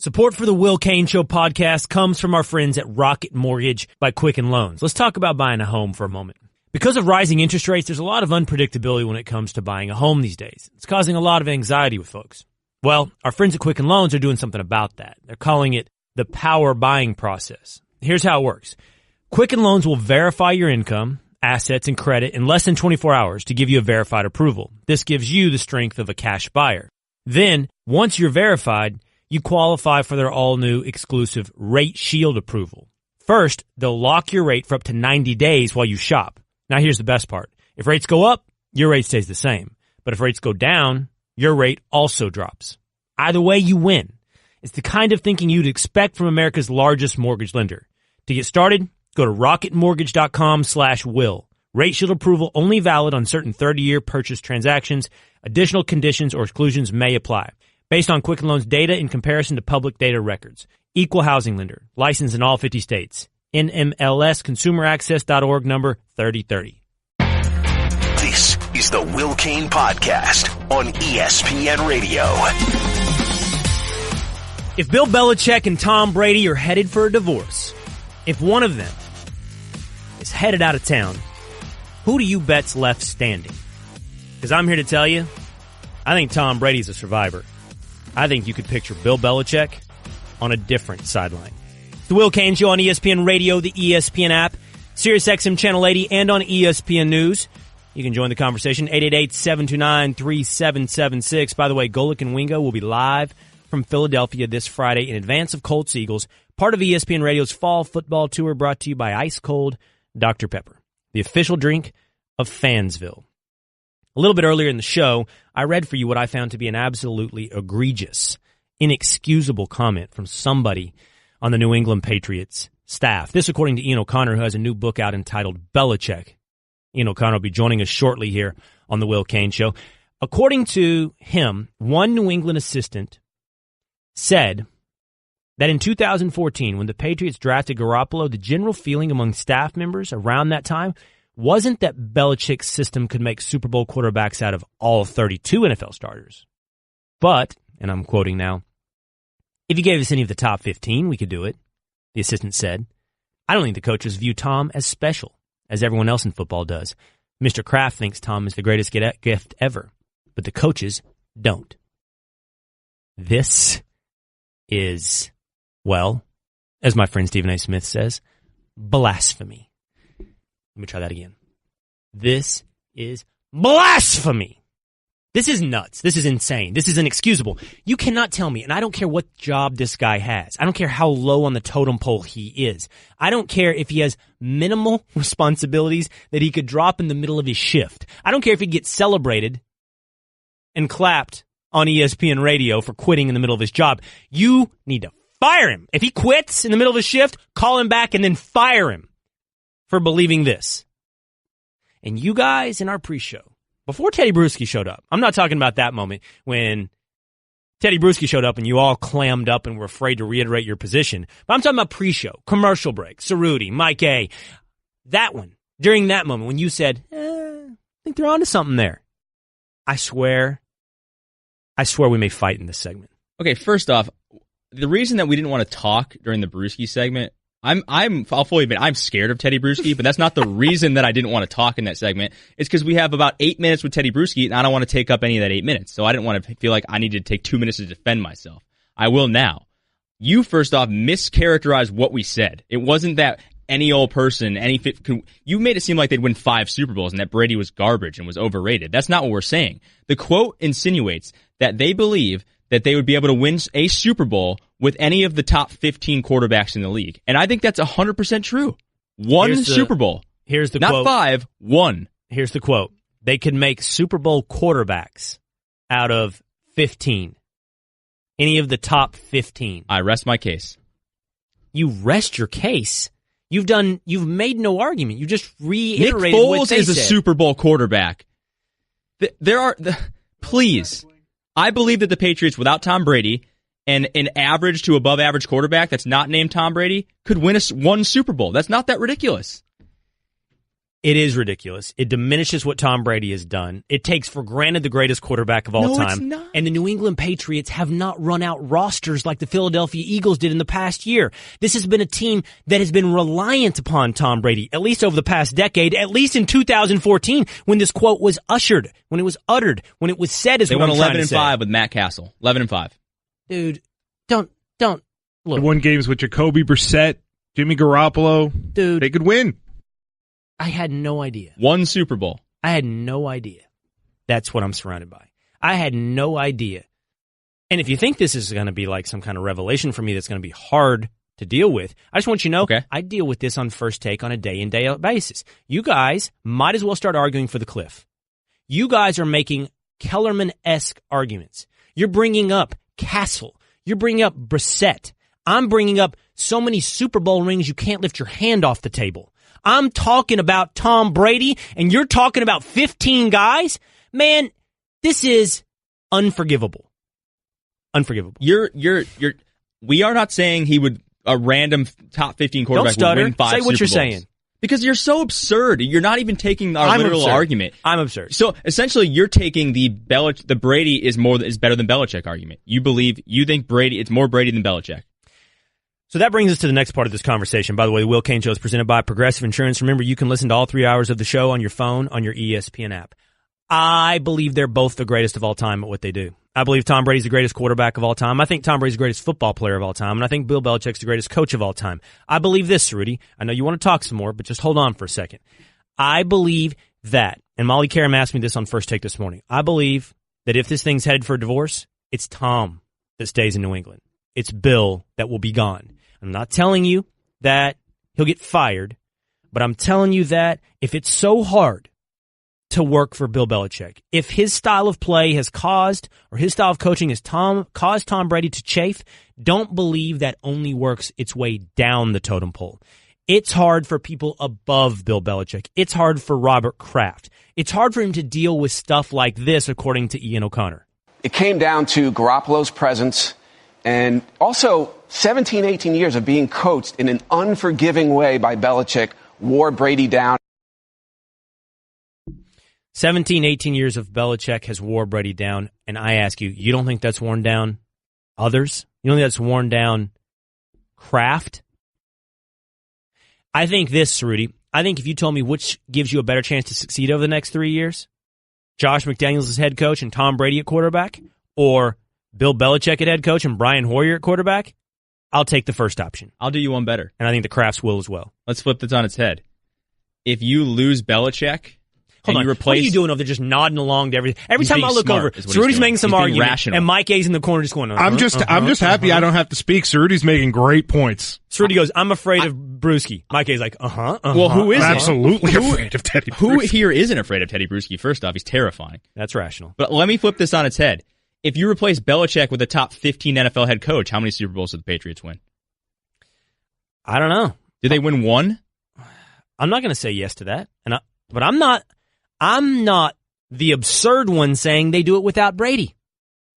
Support for the Will Cain Show podcast comes from our friends at Rocket Mortgage by Quicken Loans. Let's talk about buying a home for a moment. Because of rising interest rates, there's a lot of unpredictability when it comes to buying a home these days. It's causing a lot of anxiety with folks. Well, our friends at Quicken Loans are doing something about that. They're calling it the power buying process. Here's how it works. Quicken Loans will verify your income, assets, and credit in less than 24 hours to give you a verified approval. This gives you the strength of a cash buyer. Then, once you're verified, you qualify for their all-new exclusive Rate Shield approval. First, they'll lock your rate for up to 90 days while you shop. Now, here's the best part. If rates go up, your rate stays the same. But if rates go down, your rate also drops. Either way, you win. It's the kind of thinking you'd expect from America's largest mortgage lender. To get started, go to rocketmortgage.com/will. Rate Shield approval only valid on certain 30-year purchase transactions. Additional conditions or exclusions may apply. Based on Quicken Loans data in comparison to public data records. Equal housing lender. Licensed in all 50 states. NMLSconsumeraccess.org number 3030. This is the Will Cain Podcast on ESPN Radio. If Bill Belichick and Tom Brady are headed for a divorce, if one of them is headed out of town, who do you bet's left standing? Because I'm here to tell you, I think Tom Brady's a survivor. I think you could picture Bill Belichick on a different sideline. The Will Cain Show on ESPN Radio, the ESPN app, SiriusXM Channel 80, and on ESPN News. You can join the conversation, 888-729-3776. By the way, Golic and Wingo will be live from Philadelphia this Friday in advance of Colts Eagles, part of ESPN Radio's Fall Football Tour, brought to you by Ice Cold Dr. Pepper, the official drink of Fansville. A little bit earlier in the show, I read for you what I found to be an absolutely egregious, inexcusable comment from somebody on the New England Patriots staff. This according to Ian O'Connor, who has a new book out entitled Belichick. Ian O'Connor will be joining us shortly here on the Will Cain Show. According to him, one New England assistant said that in 2014, when the Patriots drafted Garoppolo, the general feeling among staff members around that time wasn't that Belichick's system could make Super Bowl quarterbacks out of all 32 NFL starters. But, and I'm quoting now, if you gave us any of the top 15, we could do it, the assistant said. I don't think the coaches view Tom as special, as everyone else in football does. Mr. Kraft thinks Tom is the greatest gift ever, but the coaches don't. This is, well, as my friend Stephen A. Smith says, blasphemy. Let me try that again. This is blasphemy. This is nuts. This is insane. This is inexcusable. You cannot tell me, and I don't care what job this guy has. I don't care how low on the totem pole he is. I don't care if he has minimal responsibilities that he could drop in the middle of his shift. I don't care if he gets celebrated and clapped on ESPN Radio for quitting in the middle of his job. You need to fire him. If he quits in the middle of his shift, call him back and then fire him for believing this. And you guys in our pre-show, before Teddy Bruschi showed up, I'm not talking about that moment when Teddy Bruschi showed up and you all clammed up and were afraid to reiterate your position. But I'm talking about pre-show, commercial break, Cerruti, Mike A. That one, during that moment when you said, I think they're onto something there. I swear we may fight in this segment. Okay, first off, the reason that we didn't want to talk during the Bruschi segment, I'll fully admit, I'm scared of Teddy Bruschi, but that's not the reason that I didn't want to talk in that segment. It's because we have about 8 minutes with Teddy Bruschi, and I don't want to take up any of that 8 minutes. So I didn't want to feel like I needed to take 2 minutes to defend myself. I will now. You, first off, mischaracterized what we said. It wasn't that any old person, you made it seem like they'd win 5 Super Bowls and that Brady was garbage and was overrated. That's not what we're saying. The quote insinuates that they believe that they would be able to win a Super Bowl with any of the top 15 quarterbacks in the league. And I think that's 100% true. Super Bowl. Here's the Not quote. 5, 1. Here's the quote. They could make Super Bowl quarterbacks out of 15. Any of the top 15. I rest my case. You rest your case? You've made no argument. You just reiterated Nick what Foles they is a said. Super Bowl quarterback. Please. I believe that the Patriots, without Tom Brady, and an average to above average quarterback that's not named Tom Brady, could win one Super Bowl. That's not that ridiculous. It is ridiculous. It diminishes what Tom Brady has done. It takes for granted the greatest quarterback of all time. It's not. And the New England Patriots have not run out rosters like the Philadelphia Eagles did in the past year. This has been a team that has been reliant upon Tom Brady, at least over the past decade, at least in 2014 when this quote was uttered, when it was said. They won 11-5 with Matt Castle. 11-5. Dude, don't look. They won games with Jacoby Brissett, Jimmy Garoppolo. Dude, they could win. I had no idea. One Super Bowl. I had no idea. That's what I'm surrounded by. I had no idea. And if you think this is going to be like some kind of revelation for me that's going to be hard to deal with, I just want you to know, I deal with this on First Take on a day-in, day-out basis. You guys might as well start arguing for the cliff. You guys are making Kellerman-esque arguments. You're bringing up Castle. You're bringing up Brissett. I'm bringing up so many Super Bowl rings you can't lift your hand off the table. I'm talking about Tom Brady, and you're talking about 15 guys? Man, this is unforgivable. Unforgivable. We are not saying he would, a random top 15 quarterback would win 5 Super Bowls. Say what you're saying. Because you're so absurd. You're not even taking our literal argument. I'm absurd. So essentially, you're taking the Brady is better than Belichick argument. You think Brady, it's more Brady than Belichick. So that brings us to the next part of this conversation. By the way, the Will Cain Show is presented by Progressive Insurance. Remember, you can listen to all 3 hours of the show on your phone, on your ESPN app. I believe they're both the greatest of all time at what they do. I believe Tom Brady's the greatest quarterback of all time. I think Tom Brady's the greatest football player of all time. And I think Bill Belichick's the greatest coach of all time. I believe this, Rudy. I know you want to talk some more, but just hold on for a second. I believe that, and Molly Karam asked me this on First Take this morning, I believe that if this thing's headed for a divorce, it's Tom that stays in New England. It's Bill that will be gone. I'm not telling you that he'll get fired, but I'm telling you that if it's so hard to work for Bill Belichick, if his style of play has caused, or his style of coaching has caused Tom Brady to chafe, don't believe that only works its way down the totem pole. It's hard for people above Bill Belichick. It's hard for Robert Kraft. It's hard for him to deal with stuff like this, according to Ian O'Connor. It came down to Garoppolo's presence and also 17, 18 years of being coached in an unforgiving way by Belichick wore Brady down. 17, 18 years of Belichick has wore Brady down, and I ask you, you don't think that's worn down others? You don't think that's worn down Kraft? I think this, Rudy. I think if you told me which gives you a better chance to succeed over the next 3 years, Josh McDaniels as head coach and Tom Brady at quarterback, or Bill Belichick at head coach and Brian Hoyer at quarterback, I'll take the first option. I'll do you one better. And I think the Krafts will as well. Let's flip this on its head. If you lose Belichick, Hold on. you replace, what are you doing over there just nodding along to everything? Every time I look smart, over, Rudy's making some argument, rational. and Mike A's in the corner just going, I'm just happy I don't have to speak. Rudy's making great points. Rudy goes, I'm afraid of Bruschi. Mike A's like, Well, who is absolutely afraid of Teddy Bruschi? Who here isn't afraid of Teddy Bruschi? First off, he's terrifying. That's rational. But let me flip this on its head. If you replace Belichick with a top 15 NFL head coach, how many Super Bowls did the Patriots win? I don't know. Did they win one? I'm not going to say yes to that. But I'm not the absurd one saying they do it without Brady.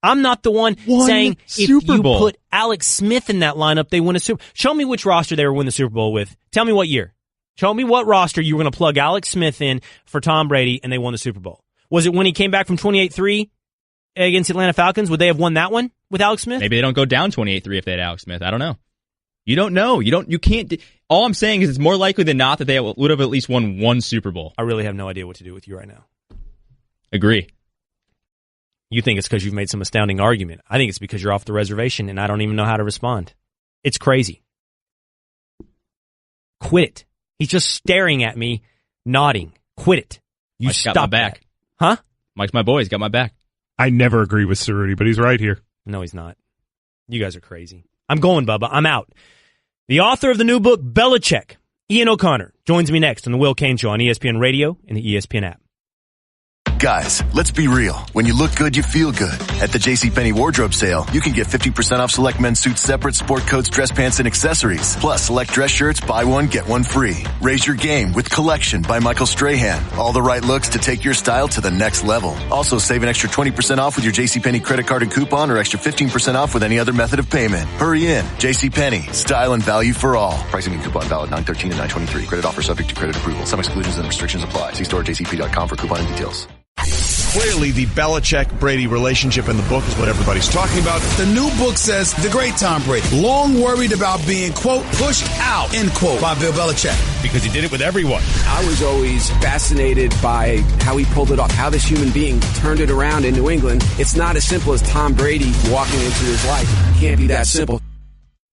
I'm not the one saying if you put Alex Smith in that lineup, they win a Super Bowl. Show me which roster they would win the Super Bowl with. Tell me what year. Show me what roster you were going to plug Alex Smith in for Tom Brady and they won the Super Bowl. Was it when he came back from 28-3 against the Atlanta Falcons? Would they have won that one with Alex Smith? Maybe they don't go down 28-3 if they had Alex Smith. I don't know. You don't know. You can't. All I'm saying is it's more likely than not that they would have at least won one Super Bowl. I really have no idea what to do with you right now. Agree. You think it's because you've made some astounding argument. I think it's because you're off the reservation and I don't even know how to respond. It's crazy. Quit it. He's just staring at me, nodding. Quit it. You Mike's stop got my back. That. Huh? Mike's my boy. He's got my back. I never agree with Rudy, but he's right here. No, he's not. You guys are crazy. I'm going, Bubba. I'm out. The author of the new book, Belichick, Ian O'Connor, joins me next on The Will Cain Show on ESPN Radio and the ESPN app. Guys, let's be real. When you look good, you feel good. At the JCPenney wardrobe sale, you can get 50% off select men's suits separate, sport coats, dress pants, and accessories. Plus, select dress shirts, buy one, get one free. Raise your game with Collection by Michael Strahan. All the right looks to take your style to the next level. Also, save an extra 20% off with your JCPenney credit card and coupon or extra 15% off with any other method of payment. Hurry in. JCPenney. Style and value for all. Pricing and coupon valid 9/13 and 9/23. Credit offer subject to credit approval. Some exclusions and restrictions apply. See store jcp.com for coupon and details. Clearly, the Belichick-Brady relationship in the book is what everybody's talking about. The new book says the great Tom Brady, long worried about being, quote, pushed out, end quote, by Bill Belichick. Because he did it with everyone. I was always fascinated by how he pulled it off, how this human being turned it around in New England. It's not as simple as Tom Brady walking into his life. It can't be that simple.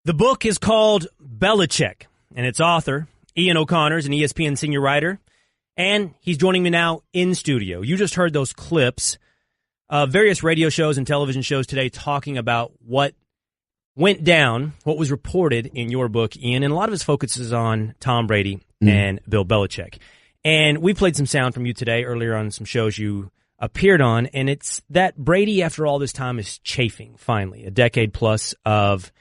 The book is called Belichick, and its author, Ian O'Connor, is an ESPN senior writer. And he's joining me now in studio. You just heard those clips of various radio shows and television shows today talking about what went down, what was reported in your book, Ian. And a lot of his focus is on Tom Brady and Bill Belichick. And we played some sound from you today earlier on some shows you appeared on. And it's that Brady, after all this time, is chafing, finally. A decade plus of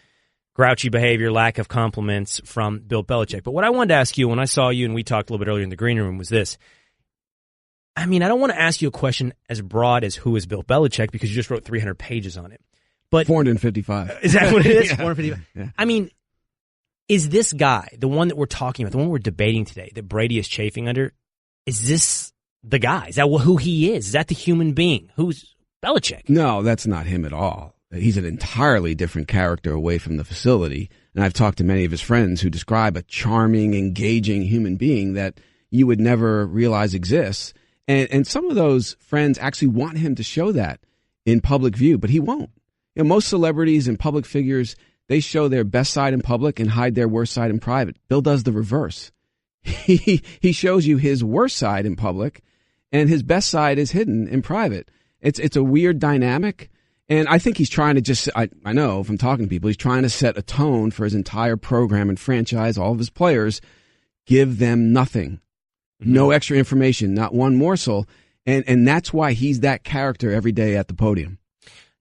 grouchy behavior, lack of compliments from Bill Belichick. But what I wanted to ask you when I saw you and we talked a little bit earlier in the green room was this. I mean, I don't want to ask you a question as broad as who is Bill Belichick because you just wrote 300 pages on it. But 455. Is that what it is? Yeah. 455. Yeah. I mean, is this guy, the one that we're talking about, the one we're debating today, that Brady is chafing under, is this the guy? Is that who he is? Is that the human being? Who's Belichick? No, that's not him at all. He's an entirely different character away from the facility. And I've talked to many of his friends who describe a charming, engaging human being that you would never realize exists. And some of those friends actually want him to show that in public view, but he won't. You know, most celebrities and public figures, they show their best side in public and hide their worst side in private. Bill does the reverse. He shows you his worst side in public and his best side is hidden in private. It's a weird dynamic. And I think he's trying to just, I know from talking to people, he's trying to set a tone for his entire program and franchise, all of his players, give them nothing, no extra information, not one morsel. And that's why he's that character every day at the podium.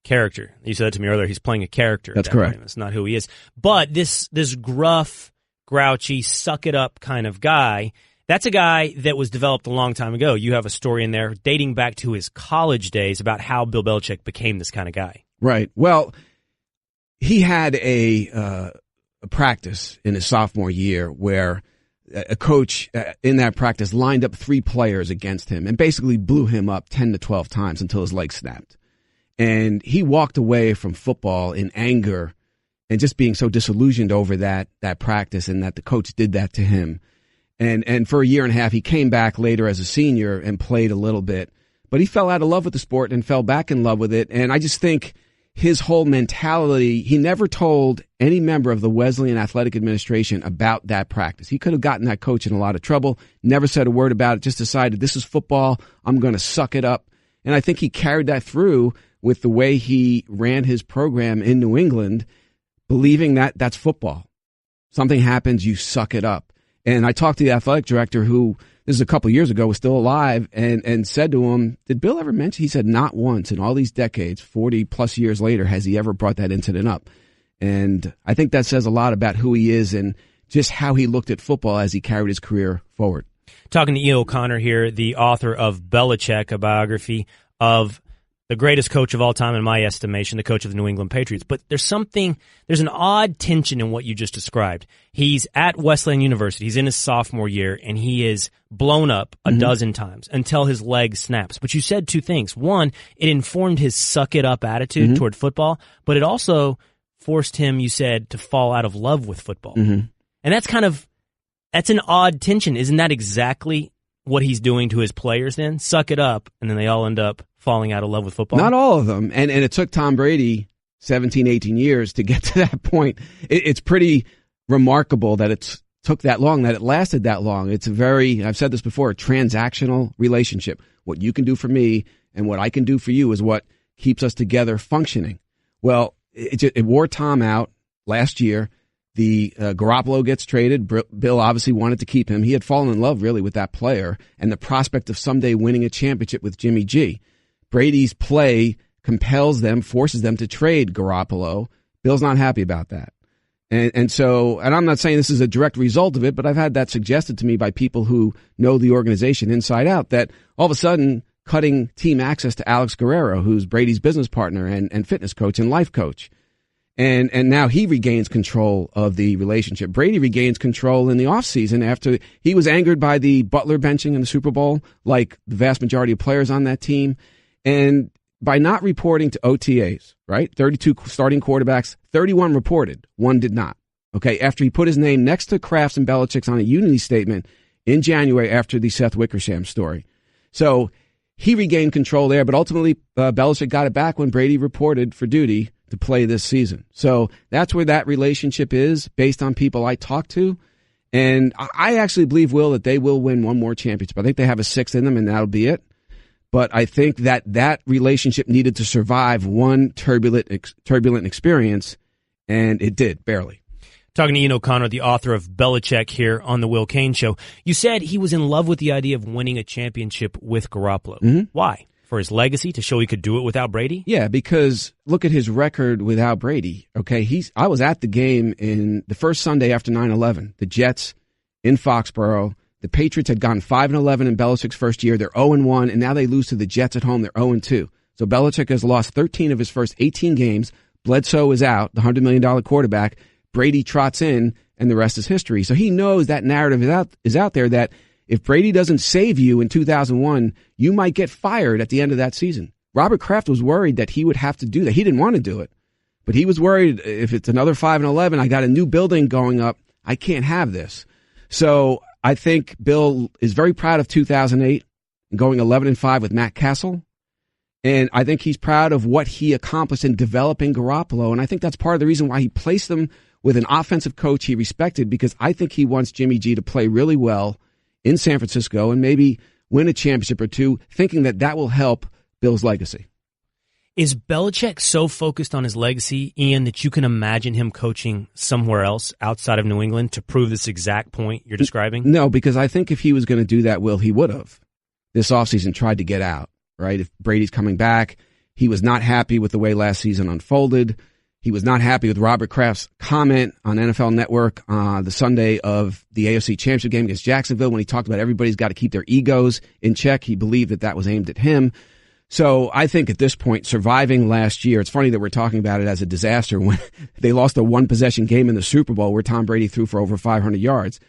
Character. You said that to me earlier. He's playing a character. That's correct. Podium. That's not who he is. But this gruff, grouchy, suck it up kind of guy, that's a guy that was developed a long time ago. You have a story in there dating back to his college days about how Bill Belichick became this kind of guy. Right. Well, he had a practice in his sophomore year where a coach in that practice lined up 3 players against him and basically blew him up 10 to 12 times until his leg snapped. And he walked away from football in anger and just being so disillusioned over that practice and that the coach did that to him. And for a year and a half, he came back later as a senior and played a little bit. But he fell out of love with the sport and fell back in love with it. And I just think his whole mentality, he never told any member of the Wesleyan Athletic Administration about that practice. He could have gotten that coach in a lot of trouble, never said a word about it, just decided this is football, I'm going to suck it up. And I think he carried that through with the way he ran his program in New England, believing that that's football. Something happens, you suck it up. And I talked to the athletic director who, this is a couple of years ago, was still alive, and said to him, did Bill ever mention? He said, not once in all these decades, 40 plus years later, has he ever brought that incident up. And I think that says a lot about who he is and just how he looked at football as he carried his career forward. Talking to Ian O'Connor here, the author of Belichick, a biography of the greatest coach of all time, in my estimation, the coach of the New England Patriots. But there's an odd tension in what you just described. He's at Wesleyan University. He's in his sophomore year, and he is blown up a dozen times until his leg snaps. But you said 2 things. One, it informed his suck-it-up attitude toward football, but it also forced him, you said, to fall out of love with football. And that's an odd tension. Isn't that exactly what he's doing to his players then? Suck it up, and then they all end up falling out of love with football? Not all of them. And it took Tom Brady 17, 18 years to get to that point. It's pretty remarkable that it took that long, that it lasted that long. It's I've said this before, a transactional relationship. What you can do for me and what I can do for you is what keeps us together functioning. Well, it wore Tom out last year. The Garoppolo gets traded. Bill obviously wanted to keep him. He had fallen in love really with that player and the prospect of someday winning a championship with Jimmy G. Brady's play compels them, forces them to trade Garoppolo. Bill's not happy about that. And so I'm not saying this is a direct result of it, but I've had that suggested to me by people who know the organization inside out, that all of a sudden cutting team access to Alex Guerrero, who's Brady's business partner and fitness coach and life coach. And now he regains control of the relationship. Brady regains control in the offseason after he was angered by the Butler benching in the Super Bowl, like the vast majority of players on that team. And by not reporting to OTAs, right? 32 starting quarterbacks, 31 reported, 1 did not. Okay, after he put his name next to Kraft's and Belichick's on a unity statement in January after the Seth Wickersham story. So he regained control there, but ultimately Belichick got it back when Brady reported for duty to play this season. So that's where that relationship is based on people I talk to. And I actually believe, Will, that they will win one more championship. I think they have a 6th in them, and that'll be it. But I think that relationship needed to survive one turbulent experience, and it did, barely. Talking to Ian O'Connor, the author of Belichick, here on the Will Cain Show. You said he was in love with the idea of winning a championship with Garoppolo. Why? For his legacy, to show he could do it without Brady? Yeah, because look at his record without Brady. Okay, I was at the game in the first Sunday after 9/11. The Jets in Foxborough. The Patriots had gone 5-11 in Belichick's first year. They're 0-1, and now they lose to the Jets at home. They're 0-2. So Belichick has lost 13 of his first 18 games. Bledsoe is out, the $100 million quarterback. Brady trots in, and the rest is history. So he knows that narrative is out there that if Brady doesn't save you in 2001, you might get fired at the end of that season. Robert Kraft was worried that he would have to do that. He didn't want to do it, but he was worried if it's another 5-11, I got a new building going up, I can't have this. So I think Bill is very proud of 2008 and going 11-5 with Matt Castle. And I think he's proud of what he accomplished in developing Garoppolo. And I think that's part of the reason why he placed them with an offensive coach he respected, because I think he wants Jimmy G to play really well in San Francisco and maybe win a championship or two, thinking that that will help Bill's legacy. Is Belichick so focused on his legacy, Ian, that you can imagine him coaching somewhere else outside of New England to prove this exact point you're describing? No, because I think if he was going to do that, he would have this offseason tried to get out, right? If Brady's coming back, he was not happy with the way last season unfolded. He was not happy with Robert Kraft's comment on NFL Network the Sunday of the AFC Championship game against Jacksonville when he talked about everybody's got to keep their egos in check. He believed that was aimed at him. So I think at this point, surviving last year, it's funny that we're talking about it as a disaster when they lost a one-possession game in the Super Bowl where Tom Brady threw for over 500 yards.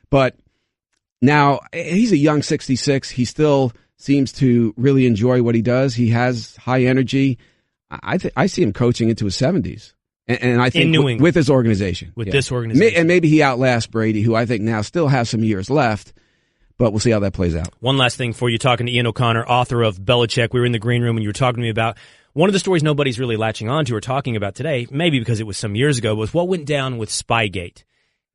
But now he's a young 66. He still seems to really enjoy what he does. He has high energy. I see him coaching into his 70s. And I think in New England. With his organization. With this organization. And maybe he outlasts Brady, who I think now still has some years left. But we'll see how that plays out. One last thing for you, talking to Ian O'Connor, author of Belichick. We were in the green room and you were talking to me about one of the stories nobody's really latching on to or talking about today, maybe because it was some years ago, was what went down with Spygate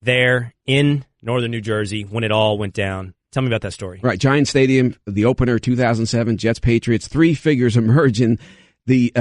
there in northern New Jersey when it all went down. Tell me about that story. Right, Giant Stadium, the opener, 2007, Jets-Patriots. 3 figures emerge in the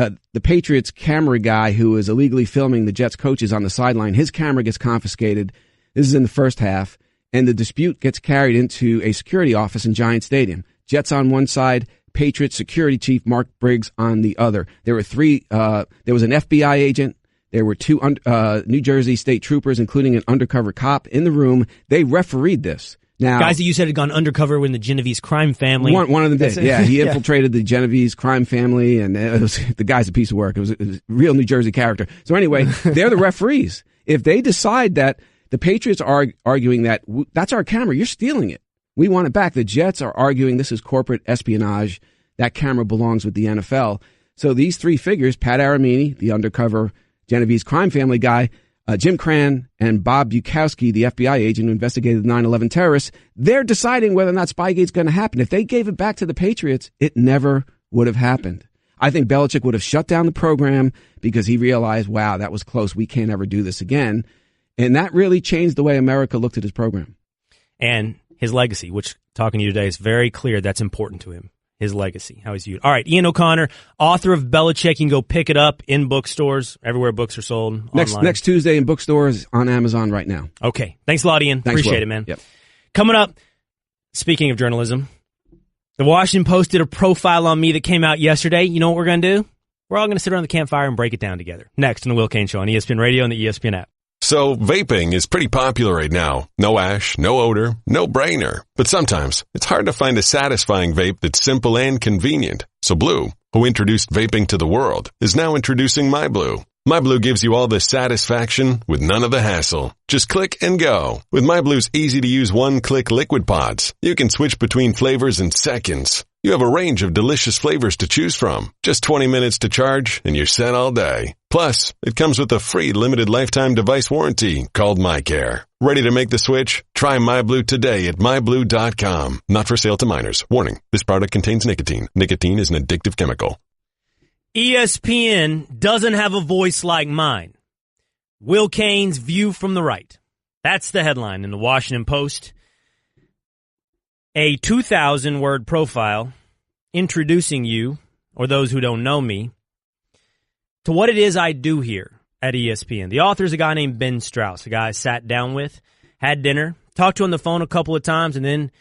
Patriots camera guy who is illegally filming the Jets coaches on the sideline. His camera gets confiscated. This is in the first half. And the dispute gets carried into a security office in Giant Stadium. Jets on one side, Patriots security chief Mark Briggs on the other. There were 3, there was an FBI agent. There were 2 New Jersey state troopers, including an undercover cop in the room. They refereed this. Now, guys that you said had gone undercover in the Genovese crime family. One of them did. Yeah, he infiltrated the Genovese crime family, and the guy's a piece of work. It was a real New Jersey character. So anyway, they're the referees. If they decide that the Patriots are arguing that that's our camera, you're stealing it, we want it back. The Jets are arguing this is corporate espionage. That camera belongs with the NFL. So these 3 figures, Pat Aramini, the undercover Genovese crime family guy, Jim Cran, and Bob Bukowski, the FBI agent who investigated the 9/11 terrorists, they're deciding whether or not Spygate's going to happen. If they gave it back to the Patriots, it never would have happened. I think Belichick would have shut down the program because he realized, wow, that was close. We can't ever do this again. And that really changed the way America looked at his program. And his legacy, which, talking to you today, is very clear that's important to him. His legacy, how he's viewed. All right, Ian O'Connor, author of Belichick. You can go pick it up in bookstores, everywhere books are sold, online. Next Tuesday in bookstores, on Amazon right now. Okay. Thanks a lot, Ian. Thanks, appreciate Will. it, man. Yep. Coming up, speaking of journalism, the Washington Post did a profile on me that came out yesterday. You know what we're going to do? We're all going to sit around the campfire and break it down together. Next on the Will Cain Show on ESPN Radio and the ESPN app. So vaping is pretty popular right now. No ash, no odor, no brainer. But sometimes it's hard to find a satisfying vape that's simple and convenient. So Blue, who introduced vaping to the world, is now introducing MyBlue. MyBlue gives you all the satisfaction with none of the hassle. Just click and go. With MyBlue's easy-to-use one-click liquid pods, you can switch between flavors in seconds. You have a range of delicious flavors to choose from. Just 20 minutes to charge, and you're set all day. Plus, it comes with a free limited lifetime device warranty called MyCare. Ready to make the switch? Try MyBlue today at MyBlue.com. Not for sale to minors. Warning, this product contains nicotine. Nicotine is an addictive chemical. ESPN doesn't have a voice like mine. Will Cain's View from the Right. That's the headline in the Washington Post. A 2,000-word profile introducing you, or those who don't know me, to what it is I do here at ESPN. The author is a guy named Ben Strauss, a guy I sat down with, had dinner, talked to on the phone a couple of times, and then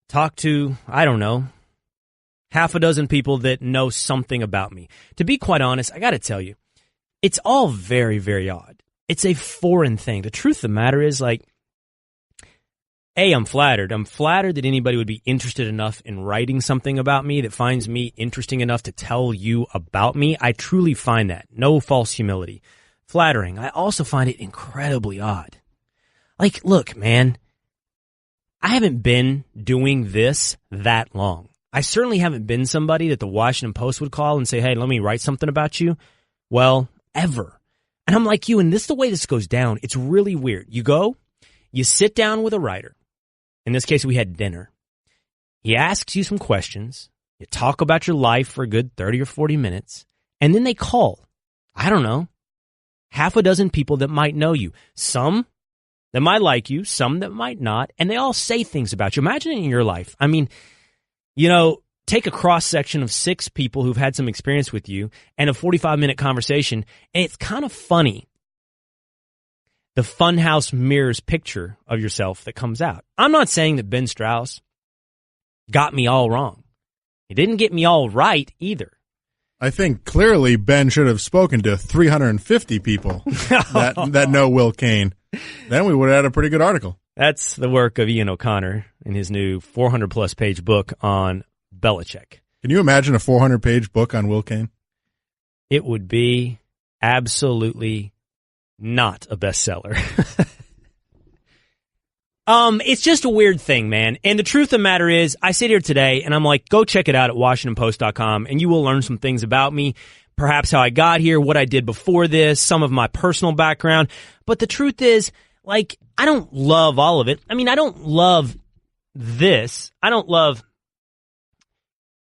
talked to, I don't know, half a dozen people that know something about me. To be quite honest, I got to tell you, it's all very, very odd. It's a foreign thing. The truth of the matter is, like, A, I'm flattered. I'm flattered that anybody would be interested enough in writing something about me that finds me interesting enough to tell you about me. I truly find that. No false humility. Flattering. I also find it incredibly odd. Like, look, man, I haven't been doing this that long. I certainly haven't been somebody that the Washington Post would call and say, hey, let me write something about you. Well, ever. And I'm like you, and this is the way this goes down. It's really weird. You go, you sit down with a writer. In this case, we had dinner. He asks you some questions. You talk about your life for a good 30 or 40 minutes. And then they call, I don't know, half a dozen people that might know you. Some that might like you, some that might not. And they all say things about you. Imagine it in your life. I mean, take a cross-section of 6 people who've had some experience with you and a 45-minute conversation, and it's kind of funny, the funhouse mirrors picture of yourself that comes out. I'm not saying that Ben Strauss got me all wrong. He didn't get me all right either. I think clearly Ben should have spoken to 350 people that know Will Cain. Then we would have had a pretty good article. That's the work of Ian O'Connor in his new 400-plus page book on Belichick. Can you imagine a 400-page book on Will Cain? It would be absolutely not a bestseller. It's just a weird thing, man. And the truth of the matter is, I sit here today and I'm like, go check it out at WashingtonPost.com and you will learn some things about me, perhaps how I got here, what I did before this, some of my personal background. But the truth is, like, I don't love all of it. I mean, I don't love this. I don't love...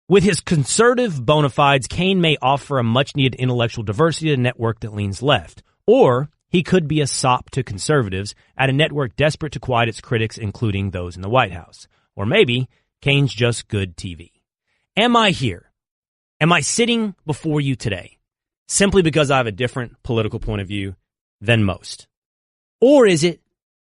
With his conservative bona fides, Cain may offer a much-needed intellectual diversity to a network that leans left. Or he could be a sop to conservatives at a network desperate to quiet its critics, including those in the White House. Or maybe Cain's just good TV. Am I here? Am I sitting before you today simply because I have a different political point of view than most? Or is it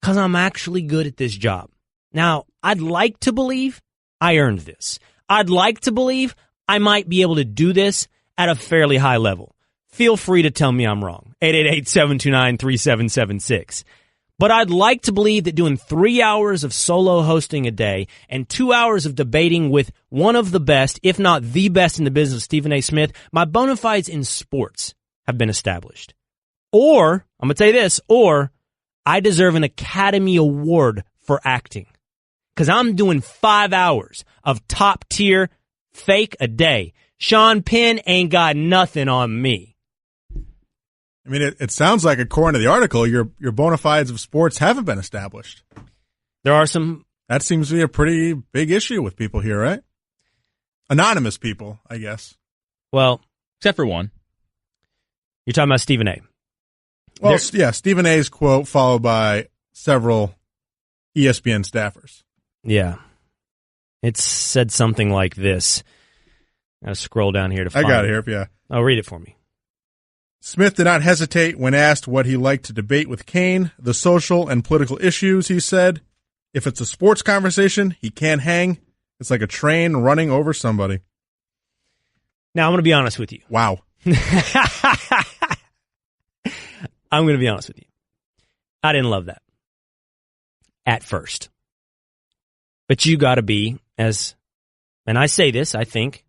because I'm actually good at this job? Now, I'd like to believe I earned this. I'd like to believe I might be able to do this at a fairly high level. Feel free to tell me I'm wrong. 888-729-3776. But I'd like to believe that doing 3 hours of solo hosting a day and 2 hours of debating with one of the best, if not the best in the business, Stephen A. Smith, my bona fides in sports have been established. Or, I'm going to tell you this, or I deserve an Academy Award for acting. Because I'm doing 5 hours of top tier fake a day. Sean Penn ain't got nothing on me. I mean, it sounds like, according to the article, your bona fides of sports haven't been established. There are some. That seems to be a pretty big issue with people here, right? Anonymous people, I guess. Well, except for one. You're talking about Stephen A. Well, yeah, Stephen A's quote followed by several ESPN staffers. Yeah. It said something like this. I gotta scroll down here to find it. I got it here, yeah. Oh, read it for me. Smith did not hesitate when asked what he liked to debate with Cain, the social and political issues, he said. If it's a sports conversation, he can't hang. It's like a train running over somebody. Now, I'm going to be honest with you. Wow. I'm going to be honest with you. I didn't love that at first. But you got to be, and I say this, I think,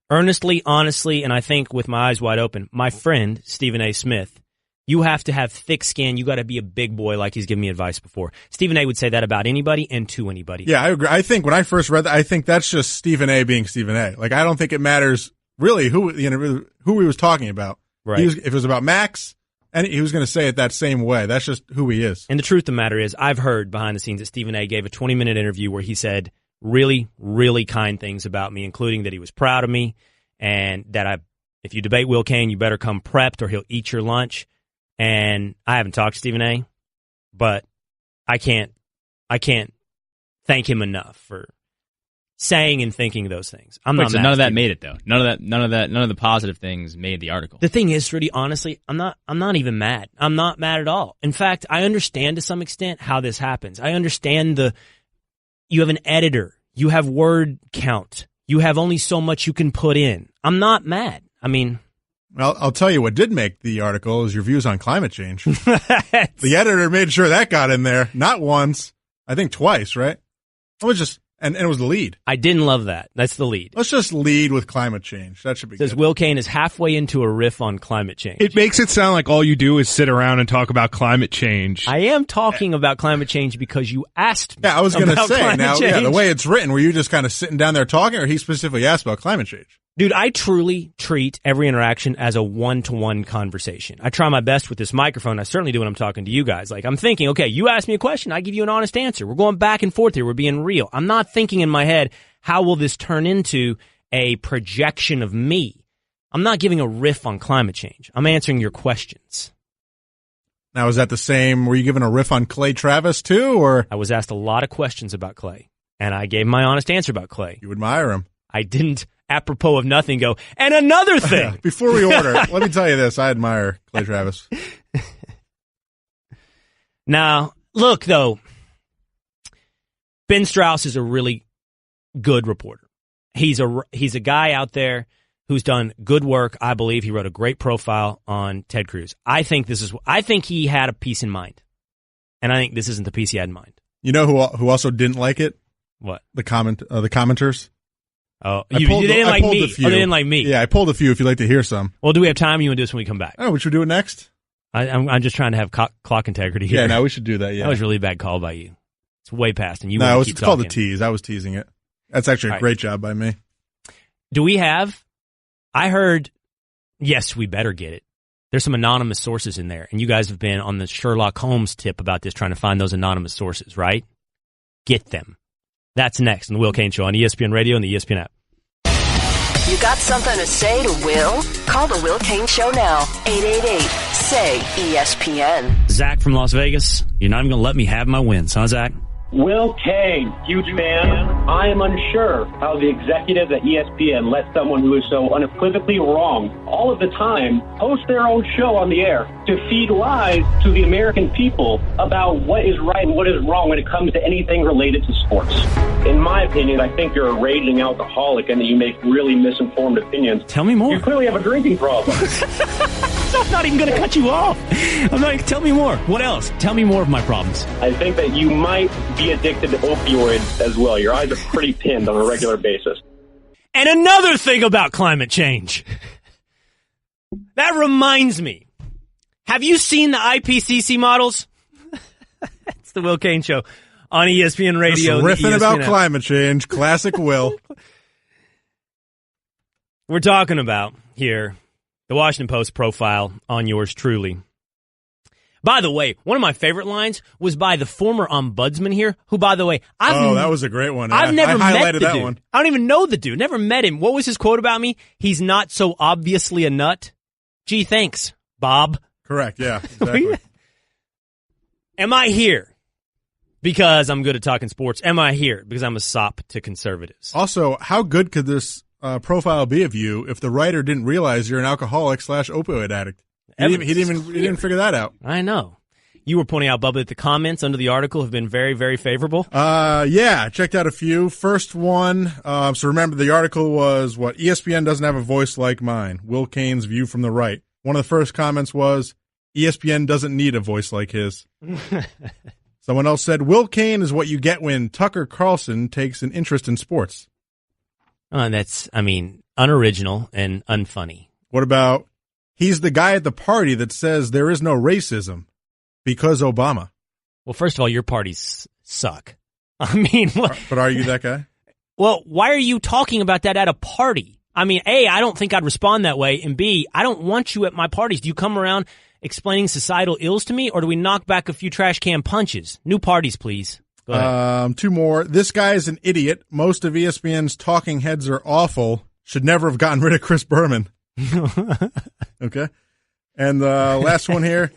earnestly, honestly, and I think with my eyes wide open, my friend, Stephen A. Smith, you have to have thick skin. You got to be a big boy like he's given me advice before. Stephen A. would say that about anybody and to anybody. Yeah, I agree. I think when I first read that, I think that's just Stephen A. being Stephen A. Like, I don't think it matters really who he was talking about. Right. If it was about Max, and he was going to say it that same way. That's just who he is. And the truth of the matter is, I've heard behind the scenes that Stephen A. gave a 20-minute interview where he said really, really kind things about me, including that he was proud of me and that if you debate Will Cain, you better come prepped or he'll eat your lunch. And I haven't talked to Stephen A., but I can't thank him enough for saying and thinking those things. I'm not. So mad none of that Stephen. Made it though. None of the positive things made the article. The thing is, Rudy, honestly, I'm not even mad. I'm not mad at all. In fact, I understand to some extent how this happens. I understand you have an editor, you have word count, you have only so much you can put in. I'm not mad. I mean, well, I'll tell you what did make the article is your views on climate change. The editor made sure that got in there, not once, I think twice, right? It was just. And it was the lead. I didn't love that. That's the lead. Let's just lead with climate change. That should be good. Says Will Cain is halfway into a riff on climate change. It makes it sound like all you do is sit around and talk about climate change. I am talking about climate change because you asked me. Yeah, I was going to say, now, change. the way it's written, were you just kind of sitting down there talking, or he specifically asked about climate change? Dude, I truly treat every interaction as a one-to-one conversation. I try my best with this microphone. I certainly do when I'm talking to you guys. Like, I'm thinking, okay, you ask me a question, I give you an honest answer. We're going back and forth here. We're being real. I'm not thinking in my head, how will this turn into a projection of me? I'm not giving a riff on climate change. I'm answering your questions. Now, is that the same? Were you giving a riff on Clay Travis, too, or? I was asked a lot of questions about Clay. And I gave my honest answer about Clay. You admire him. I didn't, apropos of nothing, go, and another thing. Before we order, let me tell you this. I admire Clay Travis. Now, look, though, Ben Strauss is a really good reporter. He's a guy out there who's done good work. I believe he wrote a great profile on Ted Cruz. I think he had a piece in mind. And I think this isn't the piece he had in mind. You know who also didn't like it? What? The commenters. Oh, they didn't like me. Oh, they didn't like me. Yeah, I pulled a few if you'd like to hear some. Well, do we have time? You want to do this when we come back? Oh, we should do it next. I'm just trying to have clock integrity here. Yeah, no, we should do that, yeah. That was really a bad call by you. It's way past. And you no, it's called a tease. I was teasing it. That's actually a great job by me. Do we have... I heard... Yes, we better get it. There's some anonymous sources in there. And you guys have been on the Sherlock Holmes tip about this, trying to find those anonymous sources, right? Get them. That's next on The Will Cain Show on ESPN Radio and the ESPN app. You got something to say to Will? Call The Will Cain Show now. 888-SAY-ESPN. Zach from Las Vegas. You're not even going to let me have my wins, huh, Zach? Will Cain, huge fan. I am unsure how the executives at ESPN let someone who is so unequivocally wrong all of the time host their own show on the air to feed lies to the American people about what is right and what is wrong when it comes to anything related to sports. In my opinion, I think you're a raging alcoholic and that you make really misinformed opinions. Tell me more. You clearly have a drinking problem. I'm not even going to cut you off. Tell me more. What else? Tell me more of my problems. I think that you might be addicted to opioids as well. Your eyes are pretty pinned on a regular basis. And another thing about climate change. That reminds me. Have you seen the IPCC models? It's the Will Cain Show on ESPN Radio. Just riffing about climate change. Classic Will. We're talking about here the Washington Post profile on yours truly. By the way, one of my favorite lines was by the former ombudsman here, who, by the way, that was a great one. I've never met the that dude. One. I don't even know the dude. Never met him. What was his quote about me? He's not so obviously a nut. Gee, thanks, Bob. Correct, yeah, exactly. Am I here because I'm good at talking sports? Am I here because I'm a sop to conservatives? Also, how good could this profile be of you if the writer didn't realize you're an alcoholic/opioid addict? He didn't figure that out. I know. You were pointing out, Bubba, that the comments under the article have been very, very favorable. Yeah, I checked out a few. First one, so remember the article was, ESPN doesn't have a voice like mine. Will Cain's view from the right. One of the first comments was, ESPN doesn't need a voice like his. Someone else said, Will Cain is what you get when Tucker Carlson takes an interest in sports. That's, unoriginal and unfunny. What about, he's the guy at the party that says there is no racism because Obama. Well, first of all, your parties suck. What? But are you that guy? Well, why are you talking about that at a party? A, I don't think I'd respond that way, and B, I don't want you at my parties. Do you come around explaining societal ills to me, or do we knock back a few trash can punches? New parties, please. Go ahead. Two more. This guy is an idiot. Most of ESPN's talking heads are awful. Should never have gotten rid of Chris Berman. Okay. And the last one here.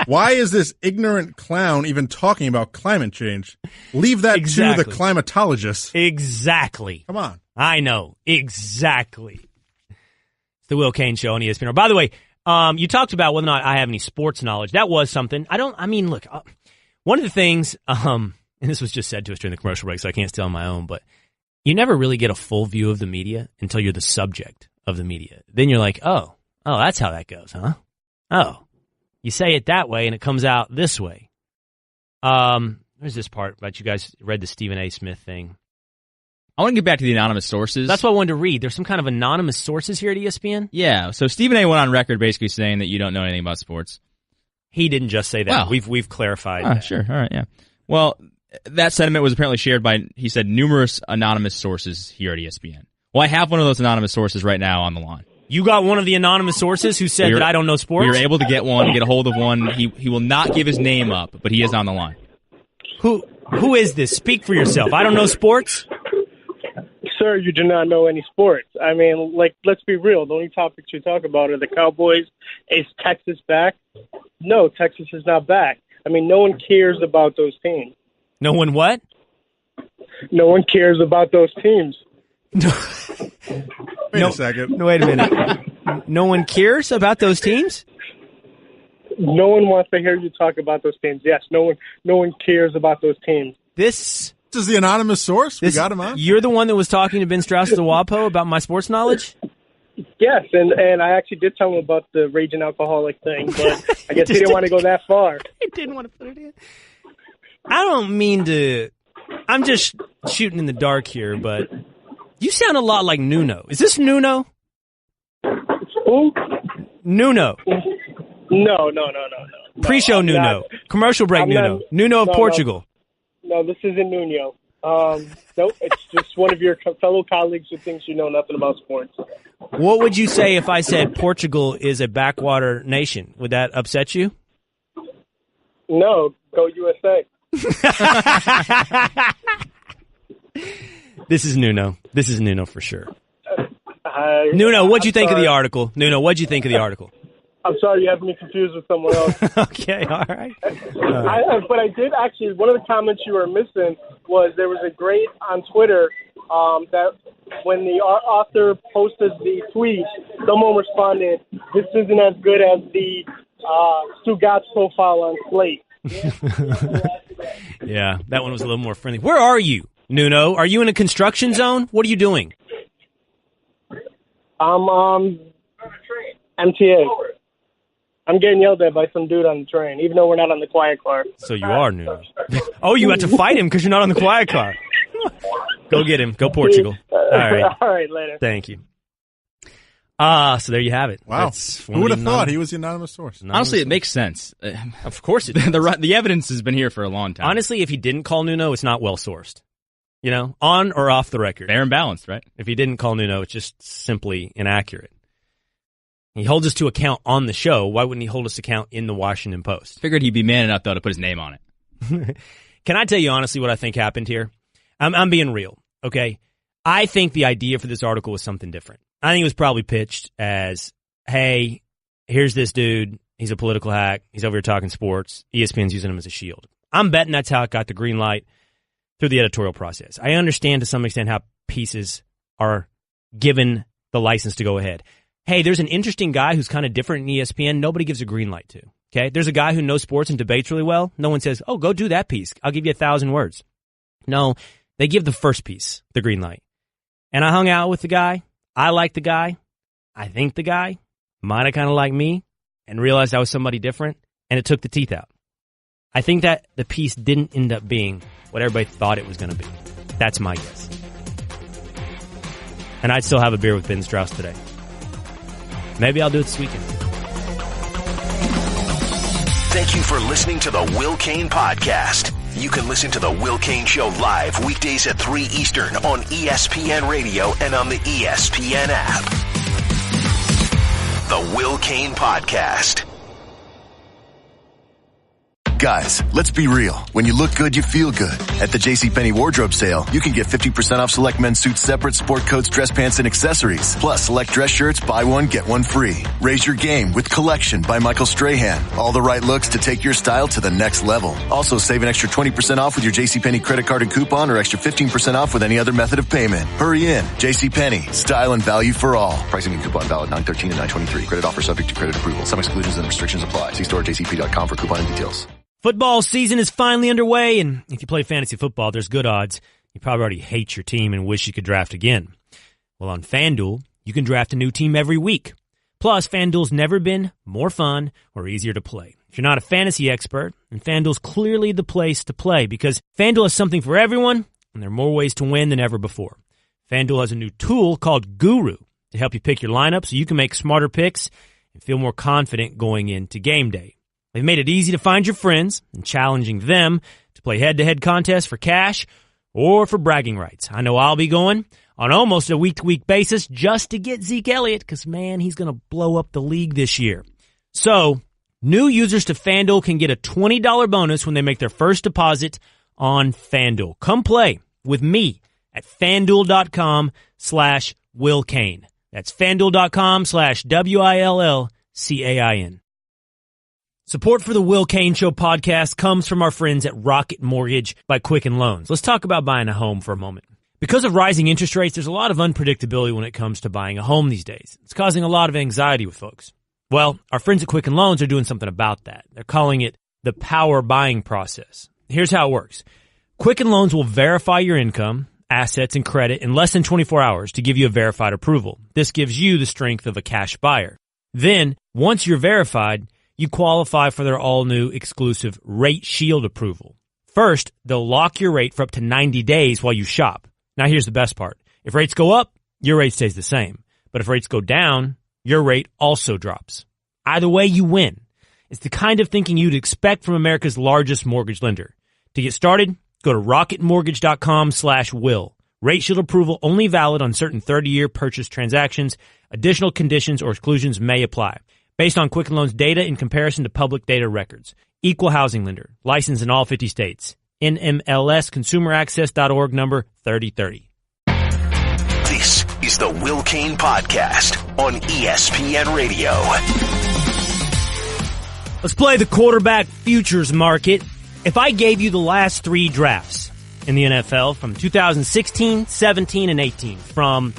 Why is this ignorant clown even talking about climate change? Leave that to the climatologists. Exactly. Come on. I know. Exactly. It's the Will Cain Show on ESPN. By the way, you talked about whether or not I have any sports knowledge. That was something. Look, one of the things, and this was just said to us during the commercial break, so I can't steal on my own, but you never really get a full view of the media until you're the subject of the media. Then you're like, oh, that's how that goes, huh? Oh, you say it that way and it comes out this way. There's this part about you guys read the Stephen A. Smith thing. I want to get back to the anonymous sources. That's what I wanted to read. There's some kind of anonymous sources here at ESPN? Yeah, so Stephen A. went on record basically saying that you don't know anything about sports. He didn't just say that. Well, we've clarified that. Sure, all right, yeah. Well, that sentiment was apparently shared by, he said, numerous anonymous sources here at ESPN. Well, I have one of those anonymous sources right now on the line. You got one of the anonymous sources who said that I don't know sports? We were able to get a hold of one. He will not give his name up, but he is on the line. Who is this? Speak for yourself. I don't know sports? Sir, you do not know any sports. Let's be real. The only topics you talk about are the Cowboys. Is Texas back? No, Texas is not back. No one cares about those teams. No one what? No one cares about those teams. Wait a second. No, wait a minute. No one cares about those teams? No one wants to hear you talk about those teams. Yes, no one cares about those teams. This is the anonymous source. We got him on. You're the one that was talking to Ben Strauss at the WAPO about my sports knowledge? Yes, and I actually did tell him about the raging alcoholic thing, but I guess he didn't want to go that far. He didn't want to put it in. I don't mean to. I'm just shooting in the dark here, but you sound a lot like Nuno. Is this Nuno? Who? Nuno. No. Pre-show Nuno. Not. Commercial break Nuno. Nuno of Portugal. No, this isn't Nuno. Nope, it's just one of your fellow colleagues who thinks you know nothing about sports. What would you say if I said Portugal is a backwater nation? Would that upset you? No, go USA. This is Nuno. This is Nuno for sure. Nuno, what'd you think of the article? Nuno, what'd you think of the article? I'm sorry, you have me confused with someone else. Okay, all right. But I did actually, one of the comments you were missing was there was a great on Twitter that when the author posted the tweet, someone responded, "This isn't as good as the Stugatz profile on Slate." Yeah, that one was a little more friendly. Where are you, Nuno? Are you in a construction zone? What are you doing? I'm MTA. I'm getting yelled at by some dude on the train, even though we're not on the quiet car. So you are Nuno. Oh, you had to fight him because you're not on the quiet car. Go get him. Go Portugal. All right. All right, later. Thank you. So there you have it. Wow. Who would have thought he was the anonymous source? Honestly, it makes sense. Of course it does. The evidence has been here for a long time. Honestly, if he didn't call Nuno, it's not well sourced. You know, on or off the record. Fair and balanced, right? If he didn't call Nuno, it's just simply inaccurate. He holds us to account on the show. Why wouldn't he hold us to account in the Washington Post? Figured he'd be man enough, though, to put his name on it. Can I tell you honestly what I think happened here? I'm being real, okay? I think the idea for this article was something different. I think it was probably pitched as, hey, here's this dude. He's a political hack. He's over here talking sports. ESPN's using him as a shield. I'm betting that's how it got the green light through the editorial process. I understand to some extent how pieces are given the license to go ahead. Hey, there's an interesting guy who's kind of different in ESPN. Nobody gives a green light to. Okay, there's a guy who knows sports and debates really well. No one says, oh, go do that piece. I'll give you 1,000 words. No, they give the first piece the green light. And I hung out with the guy. I liked the guy. I think the guy might have kind of liked me and realized I was somebody different, and it took the teeth out. I think that the piece didn't end up being what everybody thought it was going to be. That's my guess. And I'd still have a beer with Ben Strauss today. Maybe I'll do it this weekend. Thank you for listening to the Will Cain Podcast. You can listen to the Will Cain Show live weekdays at 3 Eastern on ESPN Radio and on the ESPN app. The Will Cain Podcast. Guys, let's be real. When you look good, you feel good. At the JCPenney wardrobe sale, you can get 50% off select men's suits separate, sport coats, dress pants, and accessories. Plus, select dress shirts, buy one, get one free. Raise your game with Collection by Michael Strahan. All the right looks to take your style to the next level. Also, save an extra 20% off with your JCPenney credit card and coupon, or extra 15% off with any other method of payment. Hurry in. JCPenney. Style and value for all. Pricing and coupon valid 9/13 and 9/23. Credit offer subject to credit approval. Some exclusions and restrictions apply. See store jcp.com for coupon and details. Football season is finally underway, and if you play fantasy football, there's good odds you probably already hate your team and wish you could draft again. Well, on FanDuel, you can draft a new team every week. Plus, FanDuel's never been more fun or easier to play. If you're not a fantasy expert, then FanDuel's clearly the place to play because FanDuel has something for everyone, and there are more ways to win than ever before. FanDuel has a new tool called Guru to help you pick your lineup so you can make smarter picks and feel more confident going into game day. They've made it easy to find your friends and challenging them to play head-to-head contests for cash or for bragging rights. I know I'll be going on almost a week-to-week basis just to get Zeke Elliott because, man, he's going to blow up the league this year. So, new users to FanDuel can get a $20 bonus when they make their first deposit on FanDuel. Come play with me at FanDuel.com/Will Cain. That's FanDuel.com/WILLCAIN. Support for the Will Cain Show podcast comes from our friends at Rocket Mortgage by Quicken Loans. Let's talk about buying a home for a moment. Because of rising interest rates, there's a lot of unpredictability when it comes to buying a home these days. It's causing a lot of anxiety with folks. Well, our friends at Quicken Loans are doing something about that. They're calling it the power buying process. Here's how it works. Quicken Loans will verify your income, assets, and credit in less than 24 hours to give you a verified approval. This gives you the strength of a cash buyer. Then, once you're verified, you qualify for their all-new exclusive Rate Shield approval. First, they'll lock your rate for up to 90 days while you shop. Now, here's the best part. If rates go up, your rate stays the same. But if rates go down, your rate also drops. Either way, you win. It's the kind of thinking you'd expect from America's largest mortgage lender. To get started, go to rocketmortgage.com/will. Rate Shield approval only valid on certain 30-year purchase transactions. Additional conditions or exclusions may apply. Based on Quicken Loans data in comparison to public data records. Equal housing lender. Licensed in all 50 states. NMLSconsumeraccess.org number 3030. This is the Will Cain Podcast on ESPN Radio. Let's play the quarterback futures market. If I gave you the last 3 drafts in the NFL from 2016, 17, and 18, from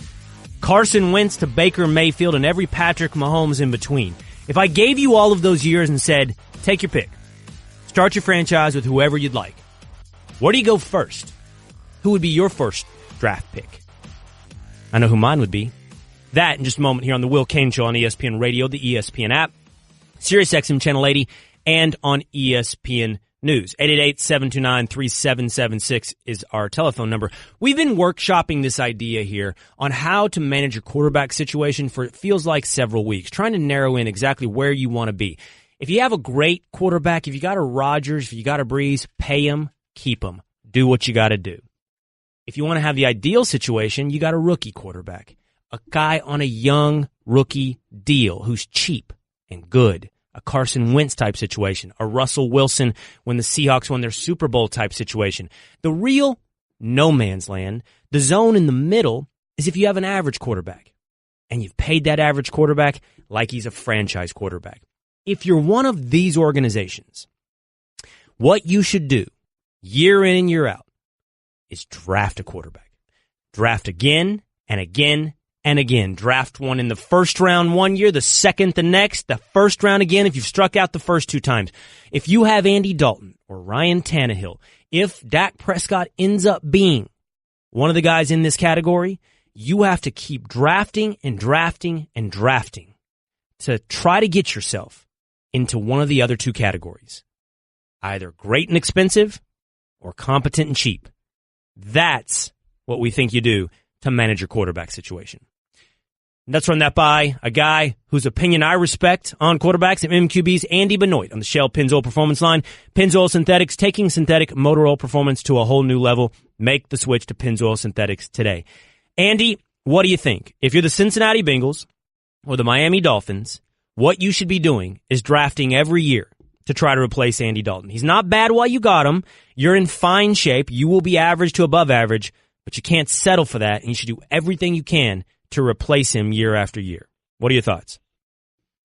Carson Wentz to Baker Mayfield and every Patrick Mahomes in between, if I gave you all of those years and said, take your pick, start your franchise with whoever you'd like, where do you go first? Who would be your first draft pick? I know who mine would be. That in just a moment here on the Will Cain Show on ESPN Radio, the ESPN app, SiriusXM Channel 80, and on ESPN News. 888-729-3776 is our telephone number. We've been workshopping this idea here on how to manage your quarterback situation for it feels like several weeks, trying to narrow in exactly where you want to be. If you have a great quarterback, if you got a Rodgers, if you got a Breeze, pay him, keep him. Do what you got to do. If you want to have the ideal situation, you got a rookie quarterback, a guy on a young rookie deal who's cheap and good. A Carson Wentz type situation, a Russell Wilson when the Seahawks won their Super Bowl type situation. The real no man's land, the zone in the middle, is if you have an average quarterback and you've paid that average quarterback like he's a franchise quarterback. If you're one of these organizations, what you should do year in and year out is draft a quarterback. Draft again and again and again. Draft one in the first round one year, the second the next, the first round again if you've struck out the first 2 times. If you have Andy Dalton or Ryan Tannehill, if Dak Prescott ends up being one of the guys in this category, you have to keep drafting and drafting and drafting to try to get yourself into one of the other 2 categories. Either great and expensive or competent and cheap. That's what we think you do to manage your quarterback situation. And let's run that by a guy whose opinion I respect on quarterbacks at MMQB's Andy Benoit on the Shell Pennzoil Performance line. Pennzoil Synthetics, taking synthetic motor oil performance to a whole new level. Make the switch to Pennzoil Synthetics today. Andy, what do you think? If you're the Cincinnati Bengals or the Miami Dolphins, what you should be doing is drafting every year to try to replace Andy Dalton. He's not bad while you got him. You're in fine shape. You will be average to above average, but you can't settle for that, and you should do everything you can to replace him year after year. What are your thoughts?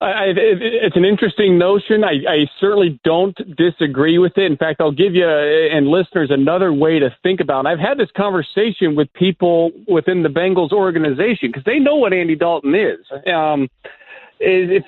It's an interesting notion. I certainly don't disagree with it. In fact, I'll give you and listeners another way to think about it. I've had this conversation with people within the Bengals organization because they know what Andy Dalton is. If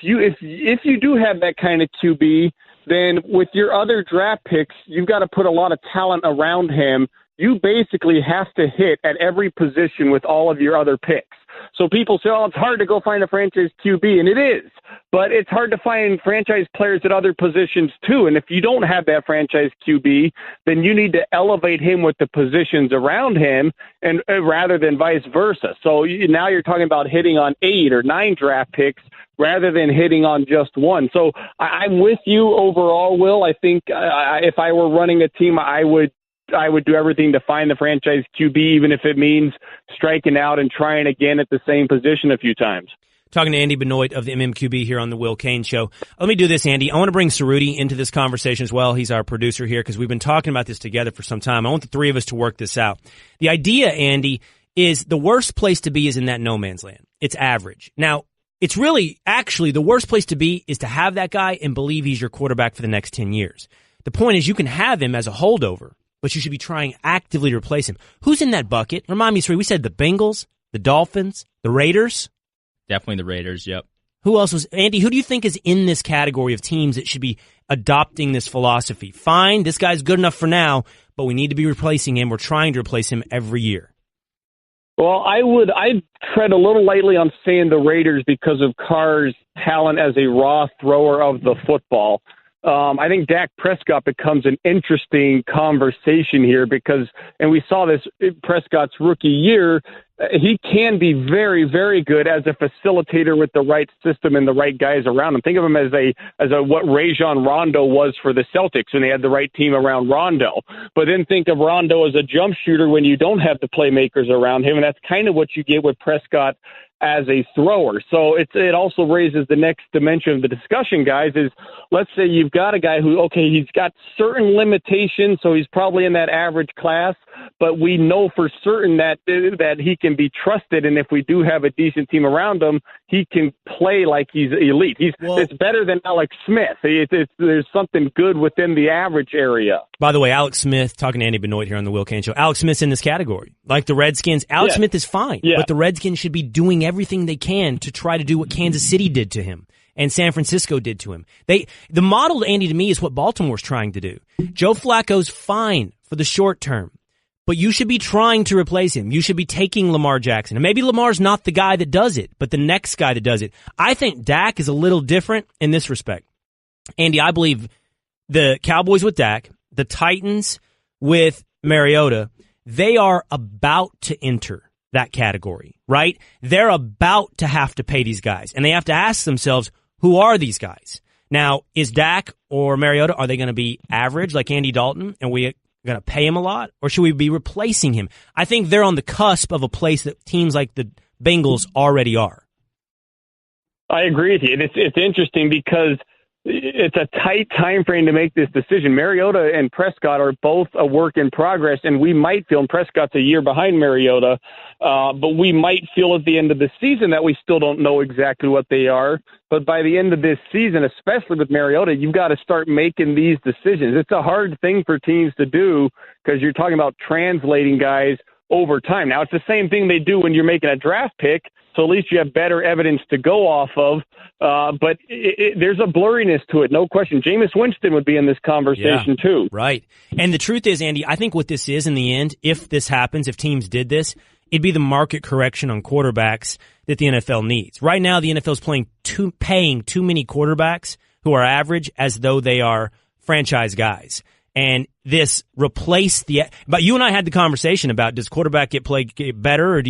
you do have that kind of QB, then with your other draft picks, you've got to put a lot of talent around him. You basically have to hit at every position with all of your other picks. So people say, oh, it's hard to go find a franchise QB, and it is. But it's hard to find franchise players at other positions, too. And if you don't have that franchise QB, then you need to elevate him with the positions around him and rather than vice versa. So now you're talking about hitting on 8 or 9 draft picks rather than hitting on just one. So I'm with you overall, Will. I think if I were running a team, I would do everything to find the franchise QB, even if it means striking out and trying again at the same position a few times. Talking to Andy Benoit of the MMQB here on the Will Cain Show. Let me do this, Andy. I want to bring Cerruti into this conversation as well. He's our producer here because we've been talking about this together for some time. I want the 3 of us to work this out. The idea, Andy, is the worst place to be is in that no man's land. It's average. Now, it's really actually the worst place to be is to have that guy and believe he's your quarterback for the next 10 years. The point is you can have him as a holdover, but you should be trying actively to replace him. Who's in that bucket? Remind me, three. We said the Bengals, the Dolphins, the Raiders. Definitely the Raiders, yep. Who else was, Andy, who do you think is in this category of teams that should be adopting this philosophy? Fine, this guy's good enough for now, but we need to be replacing him. We're trying to replace him every year. Well, I'd tread a little lightly on saying the Raiders because of Carr's talent as a raw thrower of the football. I think Dak Prescott becomes an interesting conversation here because, and we saw this in Prescott's rookie year, he can be very, very good as a facilitator with the right system and the right guys around him. Think of him as a what Rajon Rondo was for the Celtics when they had the right team around Rondo. But then think of Rondo as a jump shooter when you don't have the playmakers around him, and that's kind of what you get with Prescott as a thrower. So it also raises the next dimension of the discussion, guys, is let's say you've got a guy who, okay, he's got certain limitations, so he's probably in that average class, but we know for certain that he can be trusted, and if we do have a decent team around him, he can play like he's elite. It's better than Alex Smith. There's something good within the average area. By the way, Alex Smith, talking to Andy Benoit here on the Will Cain Show, Alex Smith's in this category. Like the Redskins, Alex Smith is fine, but the Redskins should be doing everything they can to try to do what Kansas City did to him and San Francisco did to him. The model, Andy, to me, is what Baltimore's trying to do. Joe Flacco's fine for the short term, but you should be trying to replace him. You should be taking Lamar Jackson. And maybe Lamar's not the guy that does it, but the next guy that does it. I think Dak is a little different in this respect. Andy, I believe the Cowboys with Dak, the Titans with Mariota, they are about to enter that category, right? They're about to have to pay these guys, and they have to ask themselves, who are these guys? Now, is Dak or Mariota, are they going to be average like Andy Dalton, and we're going to pay him a lot, or should we be replacing him? I think they're on the cusp of a place that teams like the Bengals already are. I agree with you. It's interesting because it's a tight time frame to make this decision. Mariota and Prescott are both a work in progress, and we might feel, and Prescott's a year behind Mariota, but we might feel at the end of the season that we still don't know exactly what they are. But by the end of this season, especially with Mariota, you've got to start making these decisions. It's a hard thing for teams to do because you're talking about translating guys over time. Now, it's the same thing they do when you're making a draft pick, so at least you have better evidence to go off of. But there's a blurriness to it, no question. Jameis Winston would be in this conversation too. Right. And the truth is, Andy, I think what this is in the end, if this happens, if teams did this, it'd be the market correction on quarterbacks that the NFL needs. Right now, the NFL is paying too many quarterbacks who are average as though they are franchise guys. And this but you and I had the conversation about, does quarterback get better, or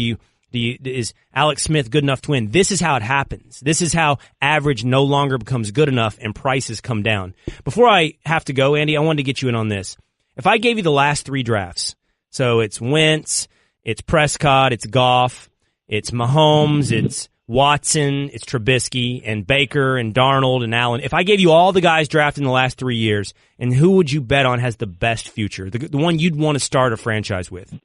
is Alex Smith good enough to win? This is how it happens. This is how average no longer becomes good enough and prices come down. Before I have to go, Andy, I wanted to get you in on this. If I gave you the last three drafts, so it's Wentz, it's Prescott, it's Goff, it's Mahomes, it's Watson, it's Trubisky, and Baker, and Darnold, and Allen. If I gave you all the guys drafted in the last 3 years, and who would you bet on has the best future, the one you'd want to start a franchise with?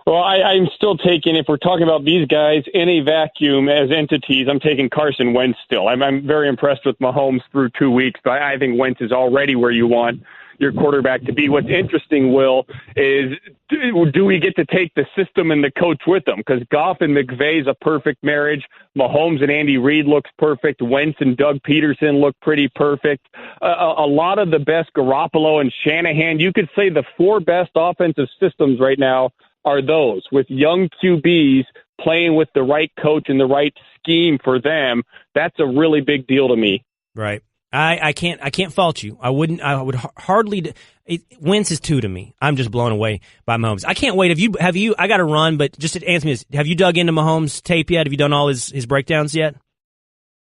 Well, I'm still taking, if we're talking about these guys in a vacuum as entities, I'm taking Carson Wentz still. I'm very impressed with Mahomes through 2 weeks, but I think Wentz is already where you want your quarterback to be. What's interesting, Will, is do we get to take the system and the coach with them? Because Goff and McVay's a perfect marriage. Mahomes and Andy Reid looks perfect. Wentz and Doug Peterson look pretty perfect. A lot of the best, Garoppolo and Shanahan, you could say the four best offensive systems right now are those, with young QBs playing with the right coach and the right scheme for them. That's a really big deal to me. Right. I can't fault you. I would hardly. Wentz is 2 to me. I'm just blown away by Mahomes. I can't wait. Have you? I got to run, but just to answer me this, have you dug into Mahomes' tape yet? Have you done all his breakdowns yet?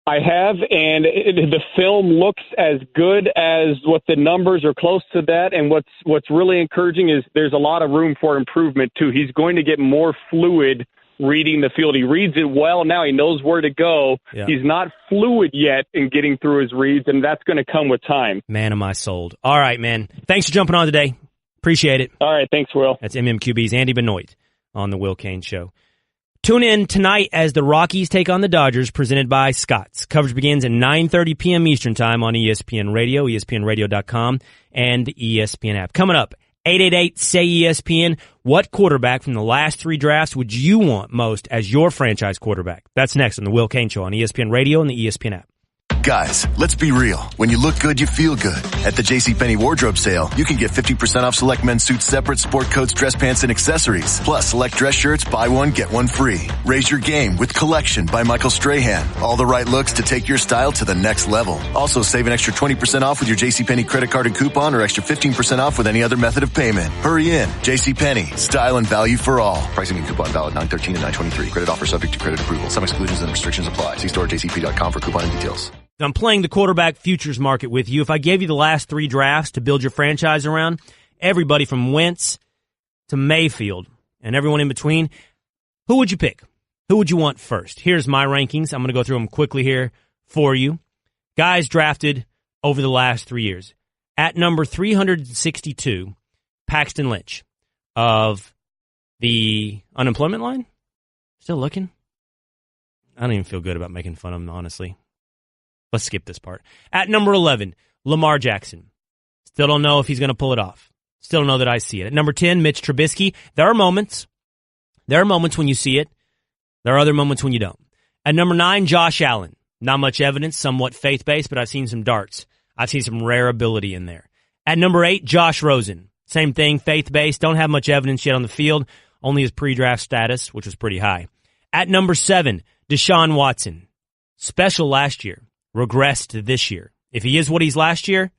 I have, and the film looks as good as what the numbers are close to that. And what's really encouraging is there's a lot of room for improvement too. He's going to get more fluid reading the field. He reads it well now. He knows where to go. Yeah. He's not fluid yet in getting through his reads, and that's going to come with time. Man, am I sold. All right, man. Thanks for jumping on today. Appreciate it. All right, thanks, Will. That's MMQB's Andy Benoit on the Will Cain Show. Tune in tonight as the Rockies take on the Dodgers, presented by Scott's. Coverage begins at 9:30 p.m. Eastern Time on ESPN Radio, ESPNRadio.com, and the ESPN app. Coming up, 888-SAY-ESPN. What quarterback from the last 3 drafts would you want most as your franchise quarterback? That's next on the Will Cain Show on ESPN Radio and the ESPN app. Guys, let's be real. When you look good, you feel good. At the JCPenney Wardrobe Sale, you can get 50% off select men's suits separate, sport coats, dress pants, and accessories. Plus, select dress shirts, buy one, get one free. Raise your game with Collection by Michael Strahan. All the right looks to take your style to the next level. Also, save an extra 20% off with your JCPenney credit card and coupon, or extra 15% off with any other method of payment. Hurry in. JCPenney. Style and value for all. Pricing and coupon valid 9/13 and 9/23. Credit offer subject to credit approval. Some exclusions and restrictions apply. See store at jcp.com for coupon and details. I'm playing the quarterback futures market with you. If I gave you the last 3 drafts to build your franchise around, everybody from Wentz to Mayfield and everyone in between, who would you pick? Who would you want first? Here's my rankings. I'm going to go through them quickly here for you. Guys drafted over the last 3 years. At number 362, Paxton Lynch of the unemployment line. Still looking? I don't even feel good about making fun of him, honestly. Let's skip this part. At number 11, Lamar Jackson. Still don't know if he's going to pull it off. Still don't know that I see it. At number 10, Mitch Trubisky. There are moments. There are moments when you see it. There are other moments when you don't. At number 9, Josh Allen. Not much evidence, somewhat faith-based, but I've seen some darts. I've seen some rare ability in there. At number 8, Josh Rosen. Same thing, faith-based. Don't have much evidence yet on the field. Only his pre-draft status, which was pretty high. At number 7, Deshaun Watson. Special last year. Regressed this year. If he is what he's last year,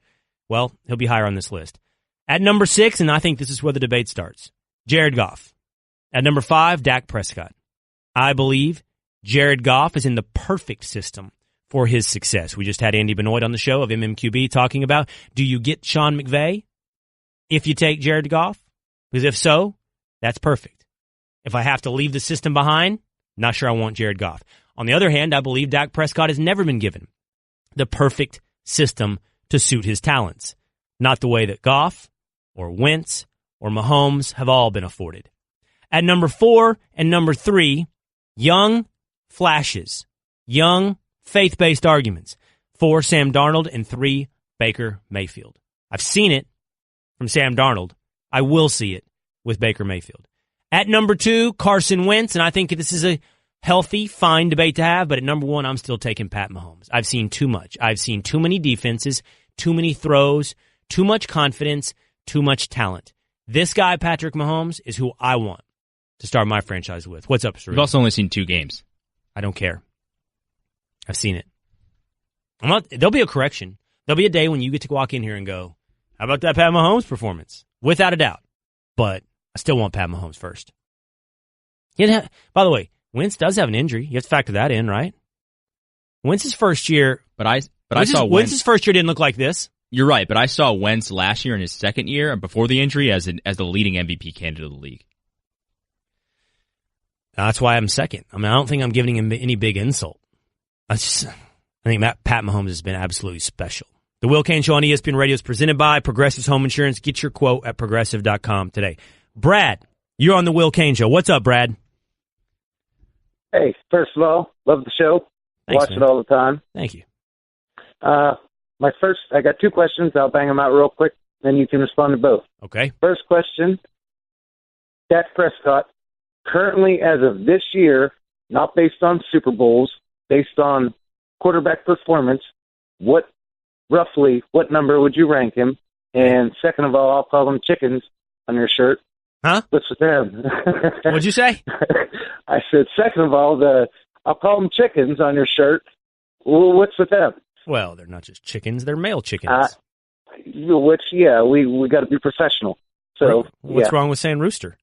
well, he'll be higher on this list. At number 6, and I think this is where the debate starts, Jared Goff. At number 5, Dak Prescott. I believe Jared Goff is in the perfect system for his success. We just had Andy Benoit on the show of MMQB talking about, do you get Sean McVay if you take Jared Goff? Because if so, that's perfect. If I have to leave the system behind, not sure I want Jared Goff. On the other hand, I believe Dak Prescott has never been given the perfect system to suit his talents. Not the way that Goff or Wentz or Mahomes have all been afforded. At number 4 and number 3, young flashes, young faith-based arguments. 4, Sam Darnold, and 3, Baker Mayfield. I've seen it from Sam Darnold. I will see it with Baker Mayfield. At number 2, Carson Wentz, and I think this is a healthy, fine debate to have, but at number 1, I'm still taking Pat Mahomes. I've seen too much. I've seen too many defenses, too many throws, too much confidence, too much talent. This guy, Patrick Mahomes, is who I want to start my franchise with. What's up, Sir? You've also only seen 2 games. I don't care. I've seen it. There'll be a correction. There'll be a day when you get to walk in here and go, how about that Pat Mahomes performance? Without a doubt. But I still want Pat Mahomes first. By the way, Wentz does have an injury. You have to factor that in, right? Wentz's first year, I saw Wentz's first year didn't look like this. You're right, but I saw Wentz last year in his second year before the injury as the leading MVP candidate of the league. That's why I'm second. I mean, I don't think I'm giving him any big insult. I think Pat Mahomes has been absolutely special. The Will Cain Show on ESPN Radio is presented by Progressive's Home Insurance. Get your quote at progressive.com today. Brad, you're on the Will Cain Show. What's up, Brad? Hey, first of all, love the show. Thanks, Watch man. it all the time. Thank you. I got 2 questions. I'll bang them out real quick, then you can respond to both. Okay. First question, Dak Prescott, currently as of this year, not based on Super Bowls, based on quarterback performance, roughly what number would you rank him? And second of all, I'll call them chickens on your shirt. Huh? What's with them? What'd you say? I said, second of all, I'll call them chickens on your shirt. Well, what's with them? Well, they're not just chickens; they're male chickens. We got to be professional. So, what's wrong with saying rooster?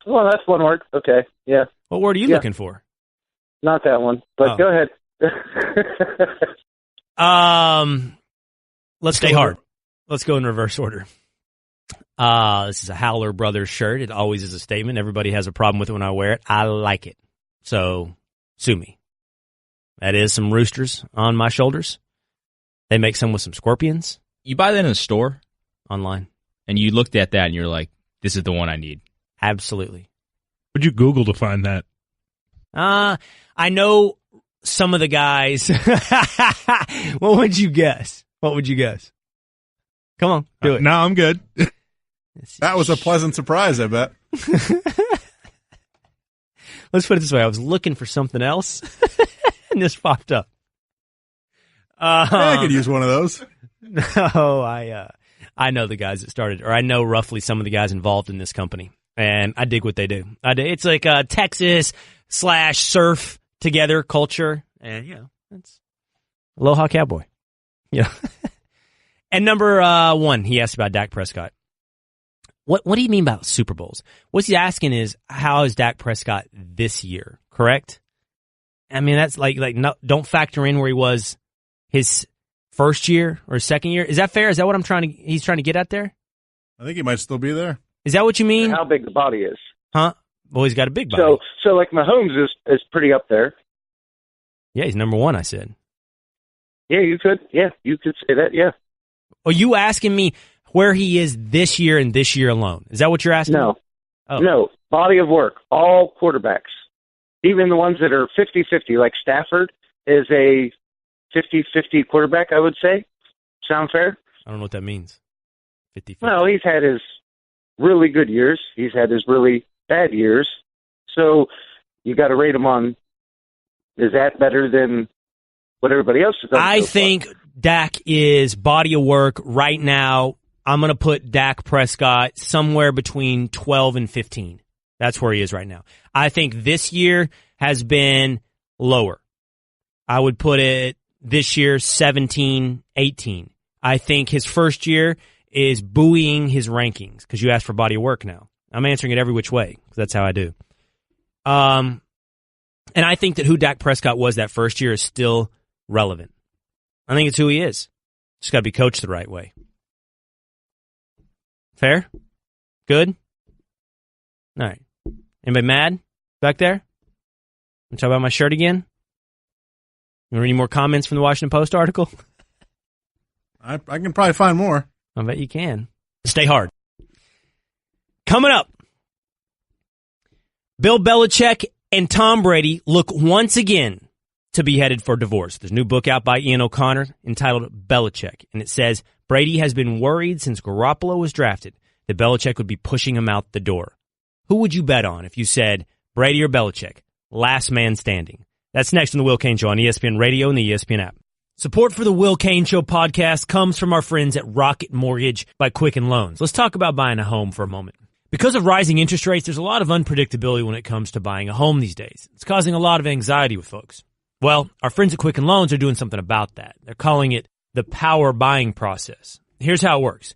Well, that's one word. Okay, yeah. What word are you looking for? Not that one, but go ahead. Let's stay hard. Let's go in reverse order. This is a Howler Brothers shirt. It always is a statement. Everybody has a problem with it when I wear it. I like it. So, sue me. That is some roosters on my shoulders. They make some with some scorpions. You buy that in a store? Online. And you looked at that and you're like, this is the one I need. Absolutely. What'd you Google to find that? I know some of the guys. What would you guess? What would you guess? Come on, do it. No, I'm good. That was a pleasant surprise, I bet. Let's put it this way. I was looking for something else, and this popped up. I could use one of those. No, I know the guys that started, or I know roughly some of the guys involved in this company, and I dig what they do. It's like a Texas/surf together culture, and it's Aloha Cowboy. Yeah. And number one, he asked about Dak Prescott. What do you mean about Super Bowls? What he's asking is, how is Dak Prescott this year? Correct? I mean, that's like no, don't factor in where he was his first year or second year. Is that fair? Is that what he's trying to get at there? I think he might still be there. Is that what you mean? How big the body is. Huh? Well, he's got a big body. So like Mahomes is pretty up there. Yeah, he's number one, I said. Yeah, you could say that, yeah. Are you asking me where he is this year and this year alone? Is that what you're asking? No. Oh. No. Body of work. All quarterbacks. Even the ones that are 50-50, like Stafford is a 50-50 quarterback, I would say. Sound fair? I don't know what that means. 50-50. No, he's had his really good years. He's had his really bad years. So you got to rate him on, is that better than what everybody else has done? I think Dak is body of work right now. I'm going to put Dak Prescott somewhere between 12 and 15. That's where he is right now. I think this year has been lower. I would put it this year 17, 18. I think his first year is buoying his rankings because you asked for body of work now. I'm answering it every which way because that's how I do. And I think that who Dak Prescott was that first year is still relevant. I think it's who he is. Just got to be coached the right way. Fair? Good? All right. Anybody mad back there? Want to talk about my shirt again? Any more comments from the Washington Post article? I can probably find more. I bet you can. Stay hard. Coming up, Bill Belichick and Tom Brady look once again to be headed for divorce. There's a new book out by Ian O'Connor entitled Belichick, and it says Brady has been worried since Garoppolo was drafted that Belichick would be pushing him out the door. Who would you bet on if you said Brady or Belichick? Last man standing. That's next on the Will Cain Show on ESPN Radio and the ESPN app. Support for the Will Cain Show podcast comes from our friends at Rocket Mortgage by Quicken Loans. Let's talk about buying a home for a moment. Because of rising interest rates, there's a lot of unpredictability when it comes to buying a home these days. It's causing a lot of anxiety with folks. Well, our friends at Quicken Loans are doing something about that. They're calling it the power buying process. Here's how it works.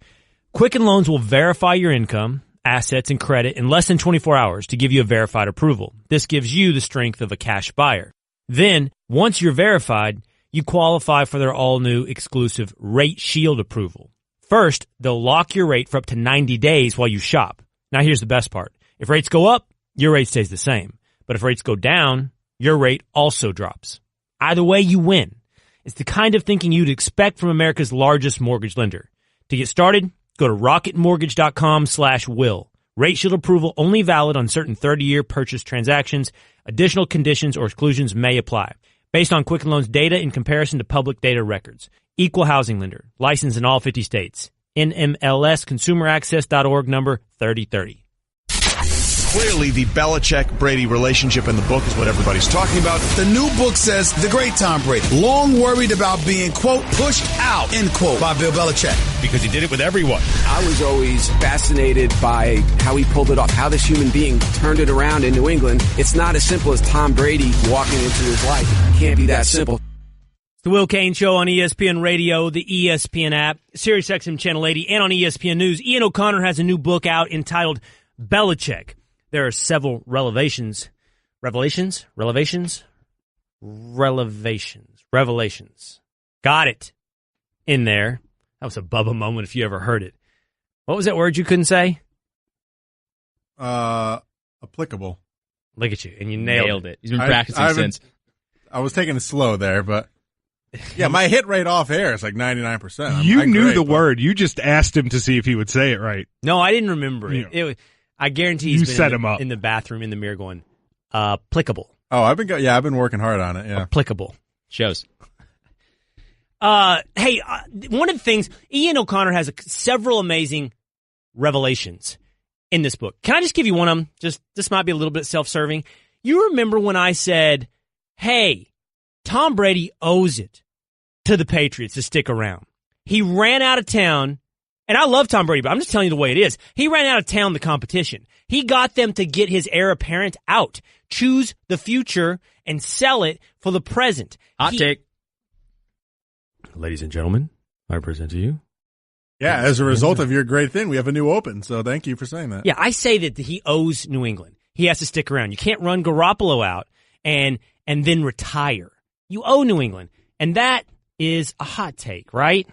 Quicken Loans will verify your income, assets, and credit in less than 24 hours to give you a verified approval. This gives you the strength of a cash buyer. Then, once you're verified, you qualify for their all-new exclusive Rate Shield approval. First, they'll lock your rate for up to 90 days while you shop. Now, here's the best part. If rates go up, your rate stays the same. But if rates go down, your rate also drops. Either way, you win. It's the kind of thinking you'd expect from America's largest mortgage lender. To get started, go to rocketmortgage.com/will. Rate Shield approval only valid on certain 30-year purchase transactions. Additional conditions or exclusions may apply. Based on Quicken Loans data in comparison to public data records. Equal housing lender. Licensed in all 50 states. NMLSconsumeraccess.org number 3030. Clearly, the Belichick-Brady relationship in the book is what everybody's talking about. The new book says the great Tom Brady, long worried about being, quote, pushed out, end quote, by Bill Belichick. Because he did it with everyone. I was always fascinated by how he pulled it off, how this human being turned it around in New England. It's not as simple as Tom Brady walking into his life. It can't be that simple. The Will Cain Show on ESPN Radio, the ESPN app, SiriusXM Channel 80, and on ESPN News. Ian O'Connor has a new book out entitled Belichick. There are several revelations. Got it in there. That was a Bubba moment if you ever heard it. What was that word you couldn't say? Applicable. Look at you, and you nailed it. He's been practicing since. I was taking it slow there, but yeah, my hit rate off air is like 99%. You knew the word. You just asked him to see if he would say it right. No, I didn't remember it. I guarantee he's been set him up in the bathroom in the mirror going, applicable. Oh, I've been working hard on it. Yeah, applicable. Shows. One of the things, Ian O'Connor has several amazing revelations in this book. Can I just give you one of them? This might be a little bit self-serving. You remember when I said, hey, Tom Brady owes it to the Patriots to stick around. He ran out of town, and I love Tom Brady, but I'm just telling you the way it is. He ran out of town the competition. He got them to get his heir apparent out, choose the future, and sell it for the present. Hot take. Ladies and gentlemen, I present to you. Yeah, as a result of your great thing, we have a new open, so thank you for saying that. Yeah, I say that he owes New England. He has to stick around. You can't run Garoppolo out and then retire. You owe New England. And that is a hot take, right?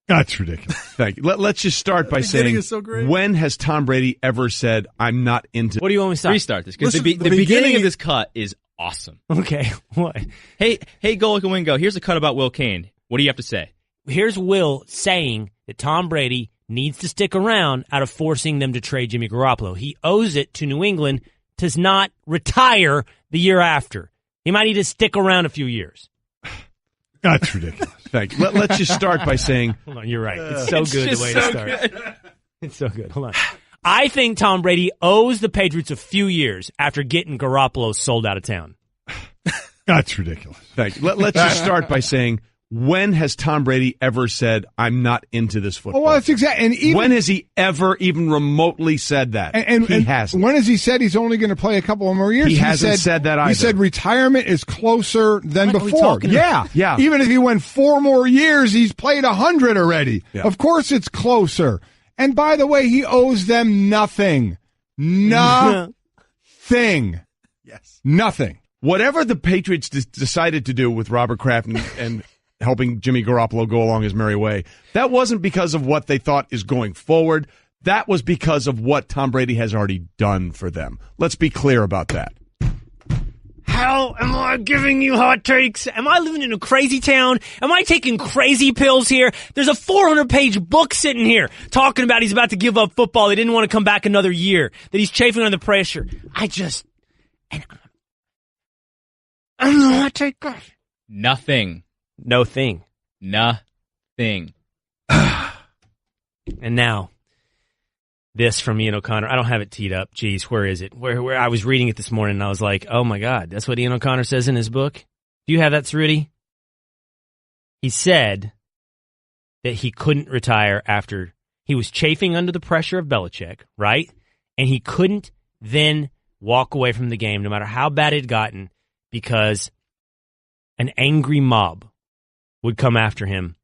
That's ridiculous. Thank you. Let's just start by saying, so great. When has Tom Brady ever said, I'm not into... What do you want me to start? Restart this, because the beginning of this cut is awesome. Okay, what? Hey, Golic and Wingo, here's a cut about Will Cain. What do you have to say? Here's Will saying that Tom Brady needs to stick around out of forcing them to trade Jimmy Garoppolo. He owes it to New England to not retire the year after. He might need to stick around a few years. That's ridiculous. Thank you. Let's just start by saying... Hold on, you're right. It's so good the way to start. It's so good. Hold on. I think Tom Brady owes the Patriots a few years after getting Garoppolo sold out of town. That's ridiculous. Thank you. Let's just start by saying... When has Tom Brady ever said, I'm not into this football? Well, that's exactly. And even, when has he ever even remotely said that? And he hasn't. When has he said he's only going to play a couple of more years? He hasn't said that either. He said retirement is closer than before. Yeah. Even if he went 4 more years, he's played 100 already. Yeah. Of course it's closer. And by the way, he owes them nothing. Nothing. Yes. Nothing. Whatever the Patriots decided to do with Robert Kraft and helping Jimmy Garoppolo go along his merry way, that wasn't because of what they thought is going forward. That was because of what Tom Brady has already done for them. Let's be clear about that. How am I giving you hot takes? Am I living in a crazy town? Am I taking crazy pills here? There's a 400-page book sitting here talking about he's about to give up football. He didn't want to come back another year, that he's chafing under the pressure. I'm the hot take guy. Nothing. No thing. Nothing. And now, this from Ian O'Connor. I don't have it teed up. Jeez, where is it? Where I was reading it this morning, and I was like, oh my God, that's what Ian O'Connor says in his book? Do you have that, Cerruti? He said that he couldn't retire after he was chafing under the pressure of Belichick, right? And he couldn't then walk away from the game, no matter how bad it had gotten, because an angry mob would come after him.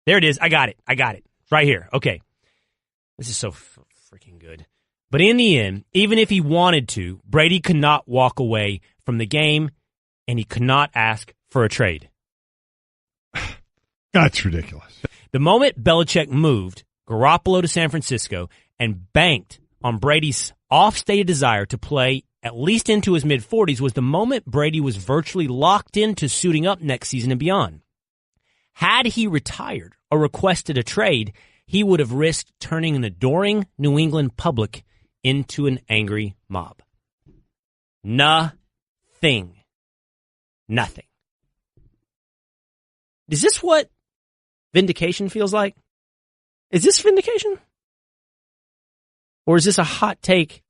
There it is. I got it. Right here. Okay. This is so freaking good. But in the end, even if he wanted to, Brady could not walk away from the game, and he could not ask for a trade. That's ridiculous. The moment Belichick moved Garoppolo to San Francisco and banked on Brady's off-stated desire to play at least into his mid-40s was the moment Brady was virtually locked into suiting up next season and beyond. Had he retired or requested a trade, he would have risked turning an adoring New England public into an angry mob. Nothing. Is this what vindication feels like? Is this vindication? Or is this a hot take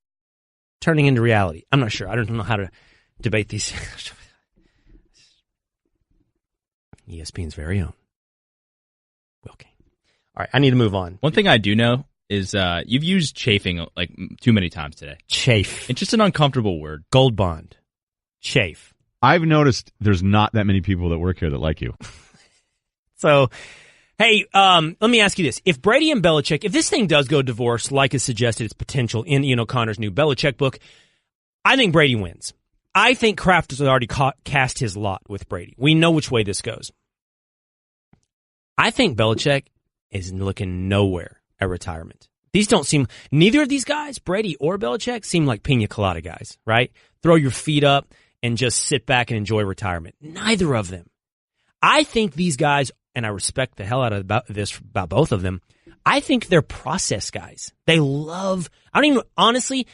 turning into reality? I'm not sure. I don't know how to debate these. ESPN's very own Will Cain. All right, I need to move on. One thing I do know is you've used chafing like too many times today. Chafe. It's just an uncomfortable word. Gold bond. Chafe. I've noticed there's not that many people that work here that like you. So, hey, let me ask you this. If Brady and Belichick, if this thing does go divorce, like is suggested its potential in Ian O'Connor's new Belichick book, I think Brady wins. I think Kraft has already cast his lot with Brady. We know which way this goes. I think Belichick is looking nowhere at retirement. Neither of these guys, Brady or Belichick, seem like pina colada guys, right? Throw your feet up and just sit back and enjoy retirement. Neither of them. I think these guys, and I respect the hell out of about both of them, I think they're process guys. They love, honestly,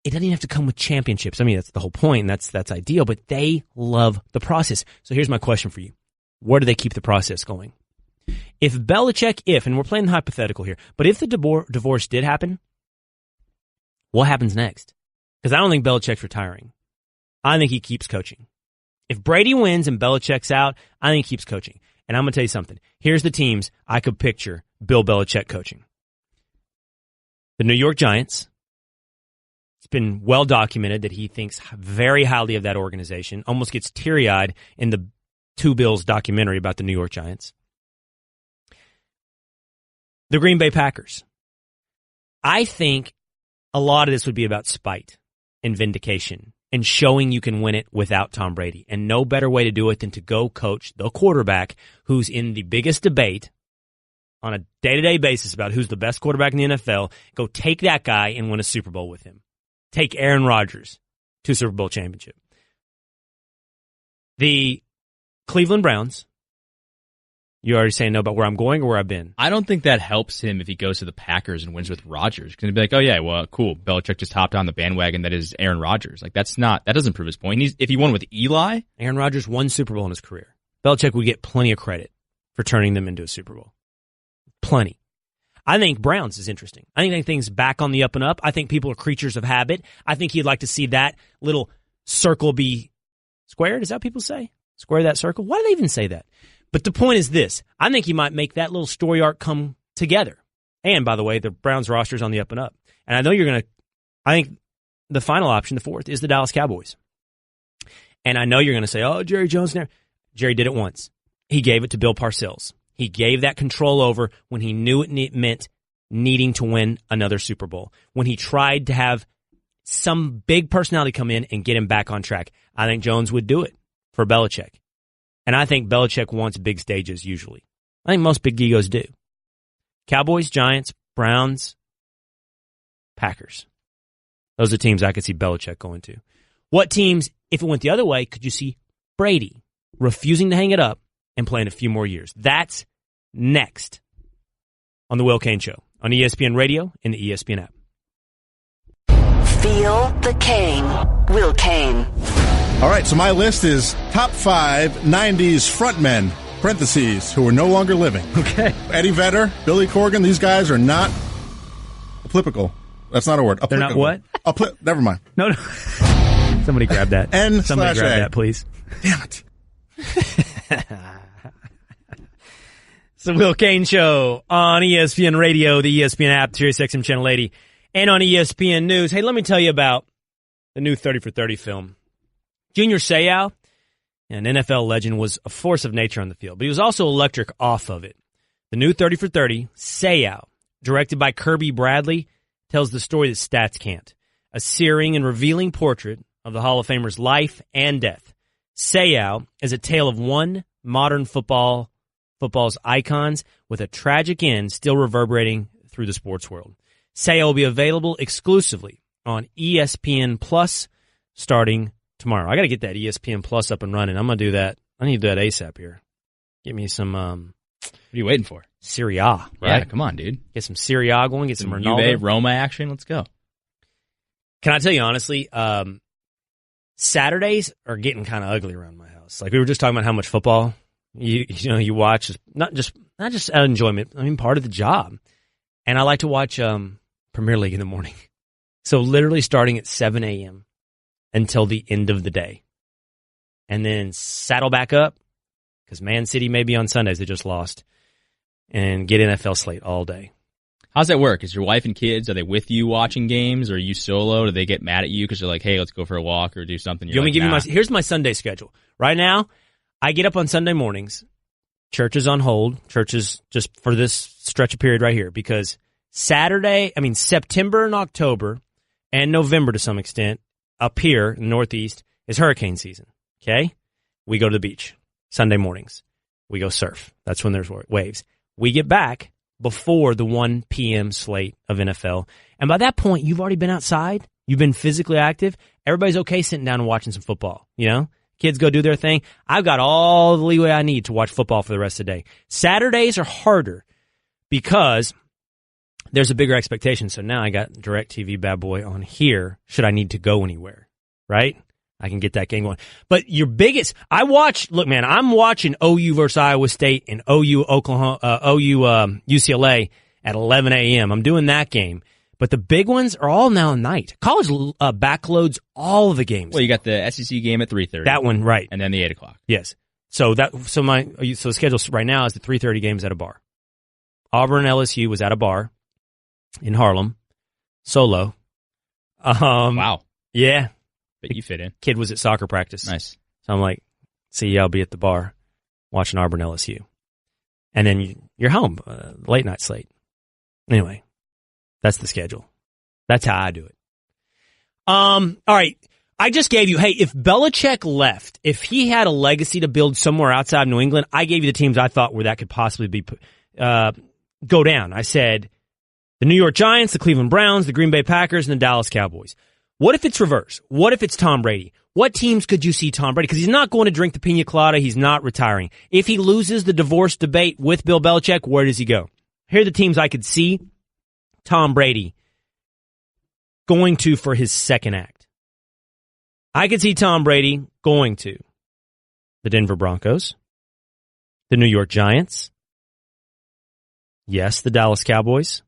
it doesn't even have to come with championships. I mean, that's the whole point, and that's ideal, but they love the process. So here's my question for you. Where do they keep the process going? If Belichick, and we're playing the hypothetical here, but if the divorce did happen, what happens next? Because I don't think Belichick's retiring. I think he keeps coaching. If Brady wins and Belichick's out, I think he keeps coaching. And I'm going to tell you something. Here's the teams I could picture Bill Belichick coaching. The New York Giants. It's been well documented that he thinks very highly of that organization. Almost gets teary-eyed in the Two Bills documentary about the New York Giants. The Green Bay Packers. I think a lot of this would be about spite and vindication and showing you can win it without Tom Brady. And no better way to do it than to go coach the quarterback who's in the biggest debate on a day-to-day basis about who's the best quarterback in the NFL. Go take that guy and win a Super Bowl with him. Take Aaron Rodgers to Super Bowl championship. The Cleveland Browns. You already saying no about where I'm going or where I've been? I don't think that helps him if he goes to the Packers and wins with Rodgers. Because he'd be like, oh yeah, well, cool. Belichick just hopped on the bandwagon that is Aaron Rodgers. Like that doesn't prove his point. If he won with Eli, Aaron Rodgers won Super Bowl in his career. Belichick would get plenty of credit for turning them into a Super Bowl. Plenty. I think Browns is interesting. I think things back on the up and up. I think people are creatures of habit. I think he'd like to see that little circle be squared. Is that what people say? Square that circle? Why do they even say that? But the point is this. I think he might make that little story arc come together. And, by the way, the Browns roster's on the up and up. And I know I think the final option, the fourth, is the Dallas Cowboys. And I know you're going to say, oh, Jerry Jones. Jerry did it once. He gave it to Bill Parcells. He gave that control over when he knew it meant needing to win another Super Bowl. When he tried to have some big personality come in and get him back on track. I think Jones would do it for Belichick. And I think Belichick wants big stages usually. I think most big egos do. Cowboys, Giants, Browns, Packers. Those are teams I could see Belichick going to. What teams, if it went the other way, could you see Brady refusing to hang it up and playing a few more years? That's next on The Will Cain Show on ESPN Radio and the ESPN app. Feel the Cain. Will Cain. All right, so my list is top 5 90s frontmen, parentheses, who are no longer living. Okay. Eddie Vedder, Billy Corgan, these guys are not applicable. That's not a word. They're not what? Never mind. No. Somebody grab that. Somebody grab that, please. Damn it. It's the Will Cain Show on ESPN Radio, the ESPN app, Sirius XM Channel 80, and on ESPN News. Hey, let me tell you about the new 30 for 30 film. Junior Seau, an NFL legend, was a force of nature on the field, but he was also electric off of it. The new 30 for 30, Seau, directed by Kirby Bradley, tells the story that stats can't. A searing and revealing portrait of the Hall of Famer's life and death. Seau is a tale of one modern football's icons with a tragic end still reverberating through the sports world. Seau will be available exclusively on ESPN Plus starting tomorrow. I got to get that ESPN Plus up and running. I'm going to do that. I need to do that ASAP here. Get me some what are you waiting for? Serie A, right? Yeah, come on, dude. Get some Serie A going, get some Ronaldo. Juve, Roma action. Let's go. Can I tell you honestly, Saturdays are getting kind of ugly around my house. Like we were just talking about how much football you watch, not just out of enjoyment. I mean, part of the job. And I like to watch Premier League in the morning. So literally starting at 7 a.m. until the end of the day. And then saddle back up, because Man City may be on Sundays, they just lost, and get NFL slate all day. How's that work? Is your wife and kids, are they with you watching games, or are you solo? Do they get mad at you because they're like, hey, let's go for a walk or do something? You want me to give you here's my Sunday schedule. Right now, I get up on Sunday mornings. Church is on hold. Church is just for this stretch of period right here, because September and October and November to some extent up here in the Northeast is hurricane season. Okay? We go to the beach Sunday mornings. We go surf. That's when there's waves. We get back before the 1 p.m. slate of NFL. And by that point, you've already been outside. You've been physically active. Everybody's okay sitting down and watching some football. Kids go do their thing. I've got all the leeway I need to watch football for the rest of the day. Saturdays are harder because there's a bigger expectation. So now I got DirecTV bad boy on here. Should I need to go anywhere, right? I can get that game going. But your biggest, I'm watching OU versus Iowa State and OU UCLA at 11 a.m. I'm doing that game. But the big ones are all now at night. College backloads all of the games. Well, you got the SEC game at 3:30. That one, right. And then the 8 o'clock. Yes. So the schedule right now is the 3:30 games at a bar. Auburn LSU was at a bar in Harlem, solo. Wow. Yeah. But you fit in. Kid was at soccer practice. Nice. So I'm like, see, I'll be at the bar watching Auburn LSU. And then you're home, late night slate. Anyway, that's the schedule. That's how I do it. All right. I just gave you, hey, if Belichick left, if he had a legacy to build somewhere outside New England, I gave you the teams I thought where that could possibly be go down. I said the New York Giants, the Cleveland Browns, the Green Bay Packers, and the Dallas Cowboys. What if it's reverse? What if it's Tom Brady? What teams could you see Tom Brady? Because he's not going to drink the pina colada. He's not retiring. If he loses the divorce debate with Bill Belichick, where does he go? Here are the teams I could see Tom Brady going to for his second act. I could see Tom Brady going to the Denver Broncos, the New York Giants, yes, the Dallas Cowboys,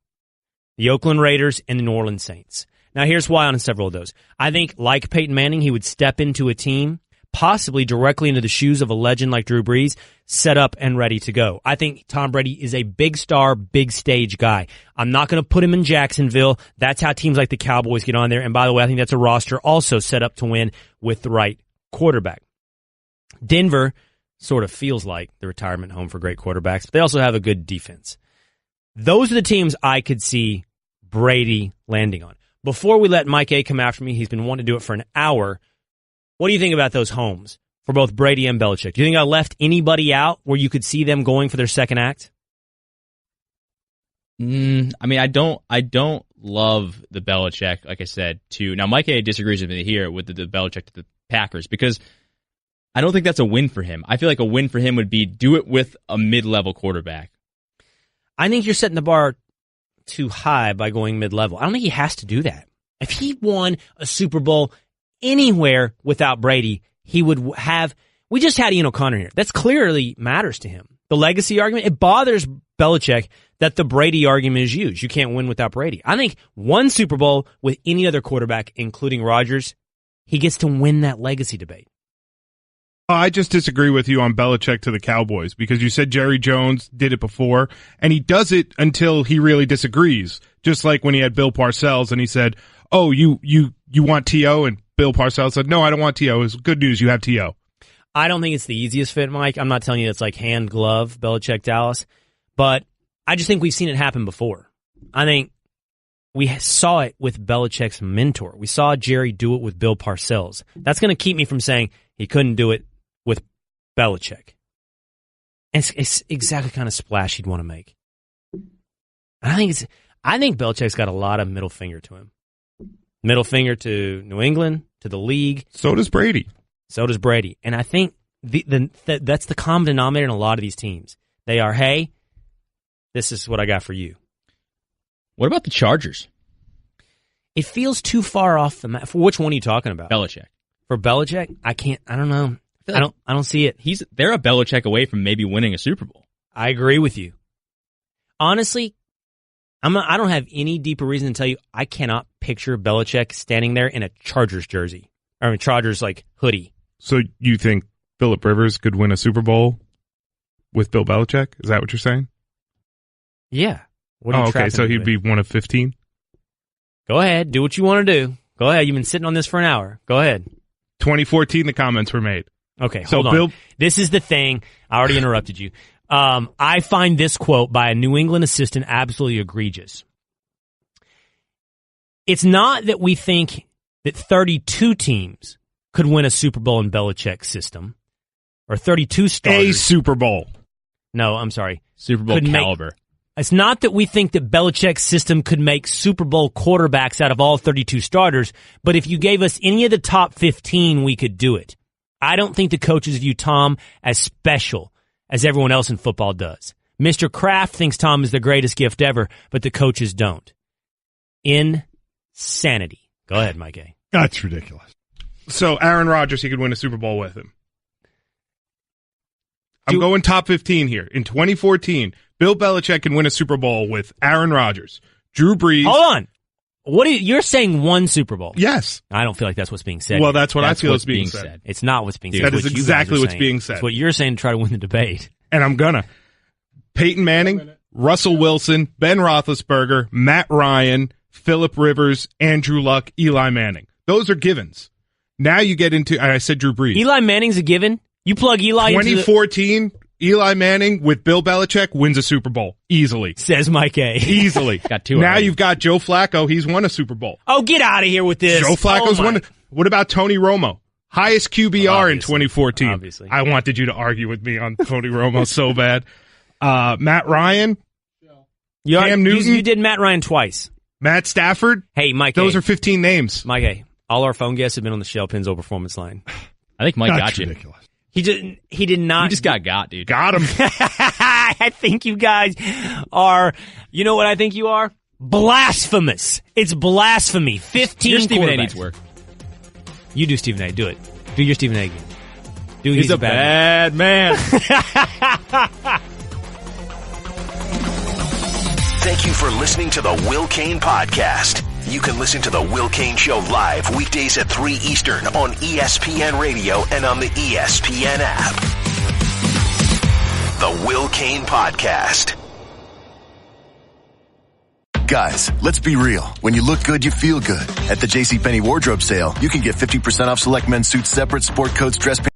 the Oakland Raiders, and the New Orleans Saints. Now, here's why on several of those. I think, like Peyton Manning, he would step into a team, possibly directly into the shoes of a legend like Drew Brees, set up and ready to go. I think Tom Brady is a big star, big stage guy. I'm not going to put him in Jacksonville. That's how teams like the Cowboys get on there. And by the way, I think that's a roster also set up to win with the right quarterback. Denver sort of feels like the retirement home for great quarterbacks, but they also have a good defense. Those are the teams I could see Brady landing on. Before we let Mike A come after me, he's been wanting to do it for an hour. What do you think about those homes for both Brady and Belichick? Do you think I left anybody out where you could see them going for their second act? I mean, I don't love the Belichick, like I said, too. Now, Mike A disagrees with me here with the Belichick to the Packers because I don't think that's a win for him. I feel like a win for him would be do it with a mid-level quarterback. I think you're setting the bar too high by going mid-level. I don't think he has to do that. If he won a Super Bowl anywhere without Brady, he would have. We just had Ian O'Connor here. That's clearly matters to him. The legacy argument, it bothers Belichick that the Brady argument is used. You can't win without Brady. I think one Super Bowl with any other quarterback, including Rodgers, he gets to win that legacy debate. I just disagree with you on Belichick to the Cowboys because you said Jerry Jones did it before, and he does it until he really disagrees. Just like when he had Bill Parcells and he said, "Oh, you want T.O.?" and Bill Parcells said, "No, I don't want T.O. It's good news, you have T.O." I don't think it's the easiest fit, Mike. I'm not telling you it's like hand glove, Belichick, Dallas, but I just think we've seen it happen before. I think we saw it with Belichick's mentor. We saw Jerry do it with Bill Parcells. That's going to keep me from saying he couldn't do it with Belichick. It's exactly the kind of splash he'd want to make. I think Belichick's got a lot of middle finger to him. Middle finger to New England, to the league. So does Brady. And I think that's the common denominator in a lot of these teams. They are, hey, this is what I got for you. What about the Chargers? It feels too far off the map. For which one are you talking about? Belichick. For Belichick, I don't know. I don't see it. They're a Belichick away from maybe winning a Super Bowl. I agree with you. Honestly, I don't have any deeper reason to tell you I cannot picture Belichick standing there in a Chargers jersey or a Chargers like hoodie. So you think Phillip Rivers could win a Super Bowl with Bill Belichick? Is that what you're saying? Yeah. Okay. So he'd be one of 15? Go ahead. Do what you want to do. Go ahead. You've been sitting on this for an hour. Go ahead. 2014, the comments were made. Okay, hold on. This is the thing. I already interrupted you. I find this quote by a New England assistant absolutely egregious. It's not that we think that 32 teams could win a Super Bowl in Belichick's system, or 32 starters. A Super Bowl. No, I'm sorry. Super Bowl caliber. It's not that we think that Belichick's system could make Super Bowl quarterbacks out of all 32 starters, but if you gave us any of the top 15, we could do it. I don't think the coaches view Tom as special as everyone else in football does. Mr. Kraft thinks Tom is the greatest gift ever, but the coaches don't. Insanity. Go ahead, Mike A. That's ridiculous. So Aaron Rodgers, he could win a Super Bowl with him. I'm going top 15 here. In 2014, Bill Belichick can win a Super Bowl with Aaron Rodgers, Drew Brees. Hold on. You're saying one Super Bowl? Yes. I don't feel like that's what's being said. Well, that's what I feel is being said. It's not what's being said. That is exactly what's being said. It's what you're saying to try to win the debate. And I'm gonna. Peyton Manning, Russell Wilson, Ben Roethlisberger, Matt Ryan, Phillip Rivers, Andrew Luck, Eli Manning. Those are givens. Now you get into, I said Drew Brees. Eli Manning's a given? You plug Eli 2014, Eli Manning with Bill Belichick wins a Super Bowl. Easily. Says Mike A. Easily. Got two now already. You've got Joe Flacco. He's won a Super Bowl. Oh, get out of here with this. Joe Flacco's won. What about Tony Romo? Highest QBR in 2014. Obviously. I wanted you to argue with me on Tony Romo so bad. Matt Ryan. Cam Newton. You did Matt Ryan twice. Matt Stafford. Hey, Mike Those A. are 15 names. Mike A. All our phone guests have been on the Shell Pennzoil Performance Line. I think Mike That's got you. ridiculous. He did not. You just got, dude. Got him. I think you guys are, you know what I think you are? Blasphemous. It's blasphemy. 15 Your Stephen A. quarterbacks. needs work. You do Stephen A. Do it. Do your Stephen A. again. He's a bad man. Thank you for listening to the Will Cain Podcast. You can listen to the Will Cain Show live weekdays at 3 Eastern on ESPN Radio and on the ESPN app. The Will Cain Podcast. Guys, let's be real. When you look good, you feel good. At the JCPenney wardrobe sale, you can get 50% off select men's suits, separate sport coats, dress pants.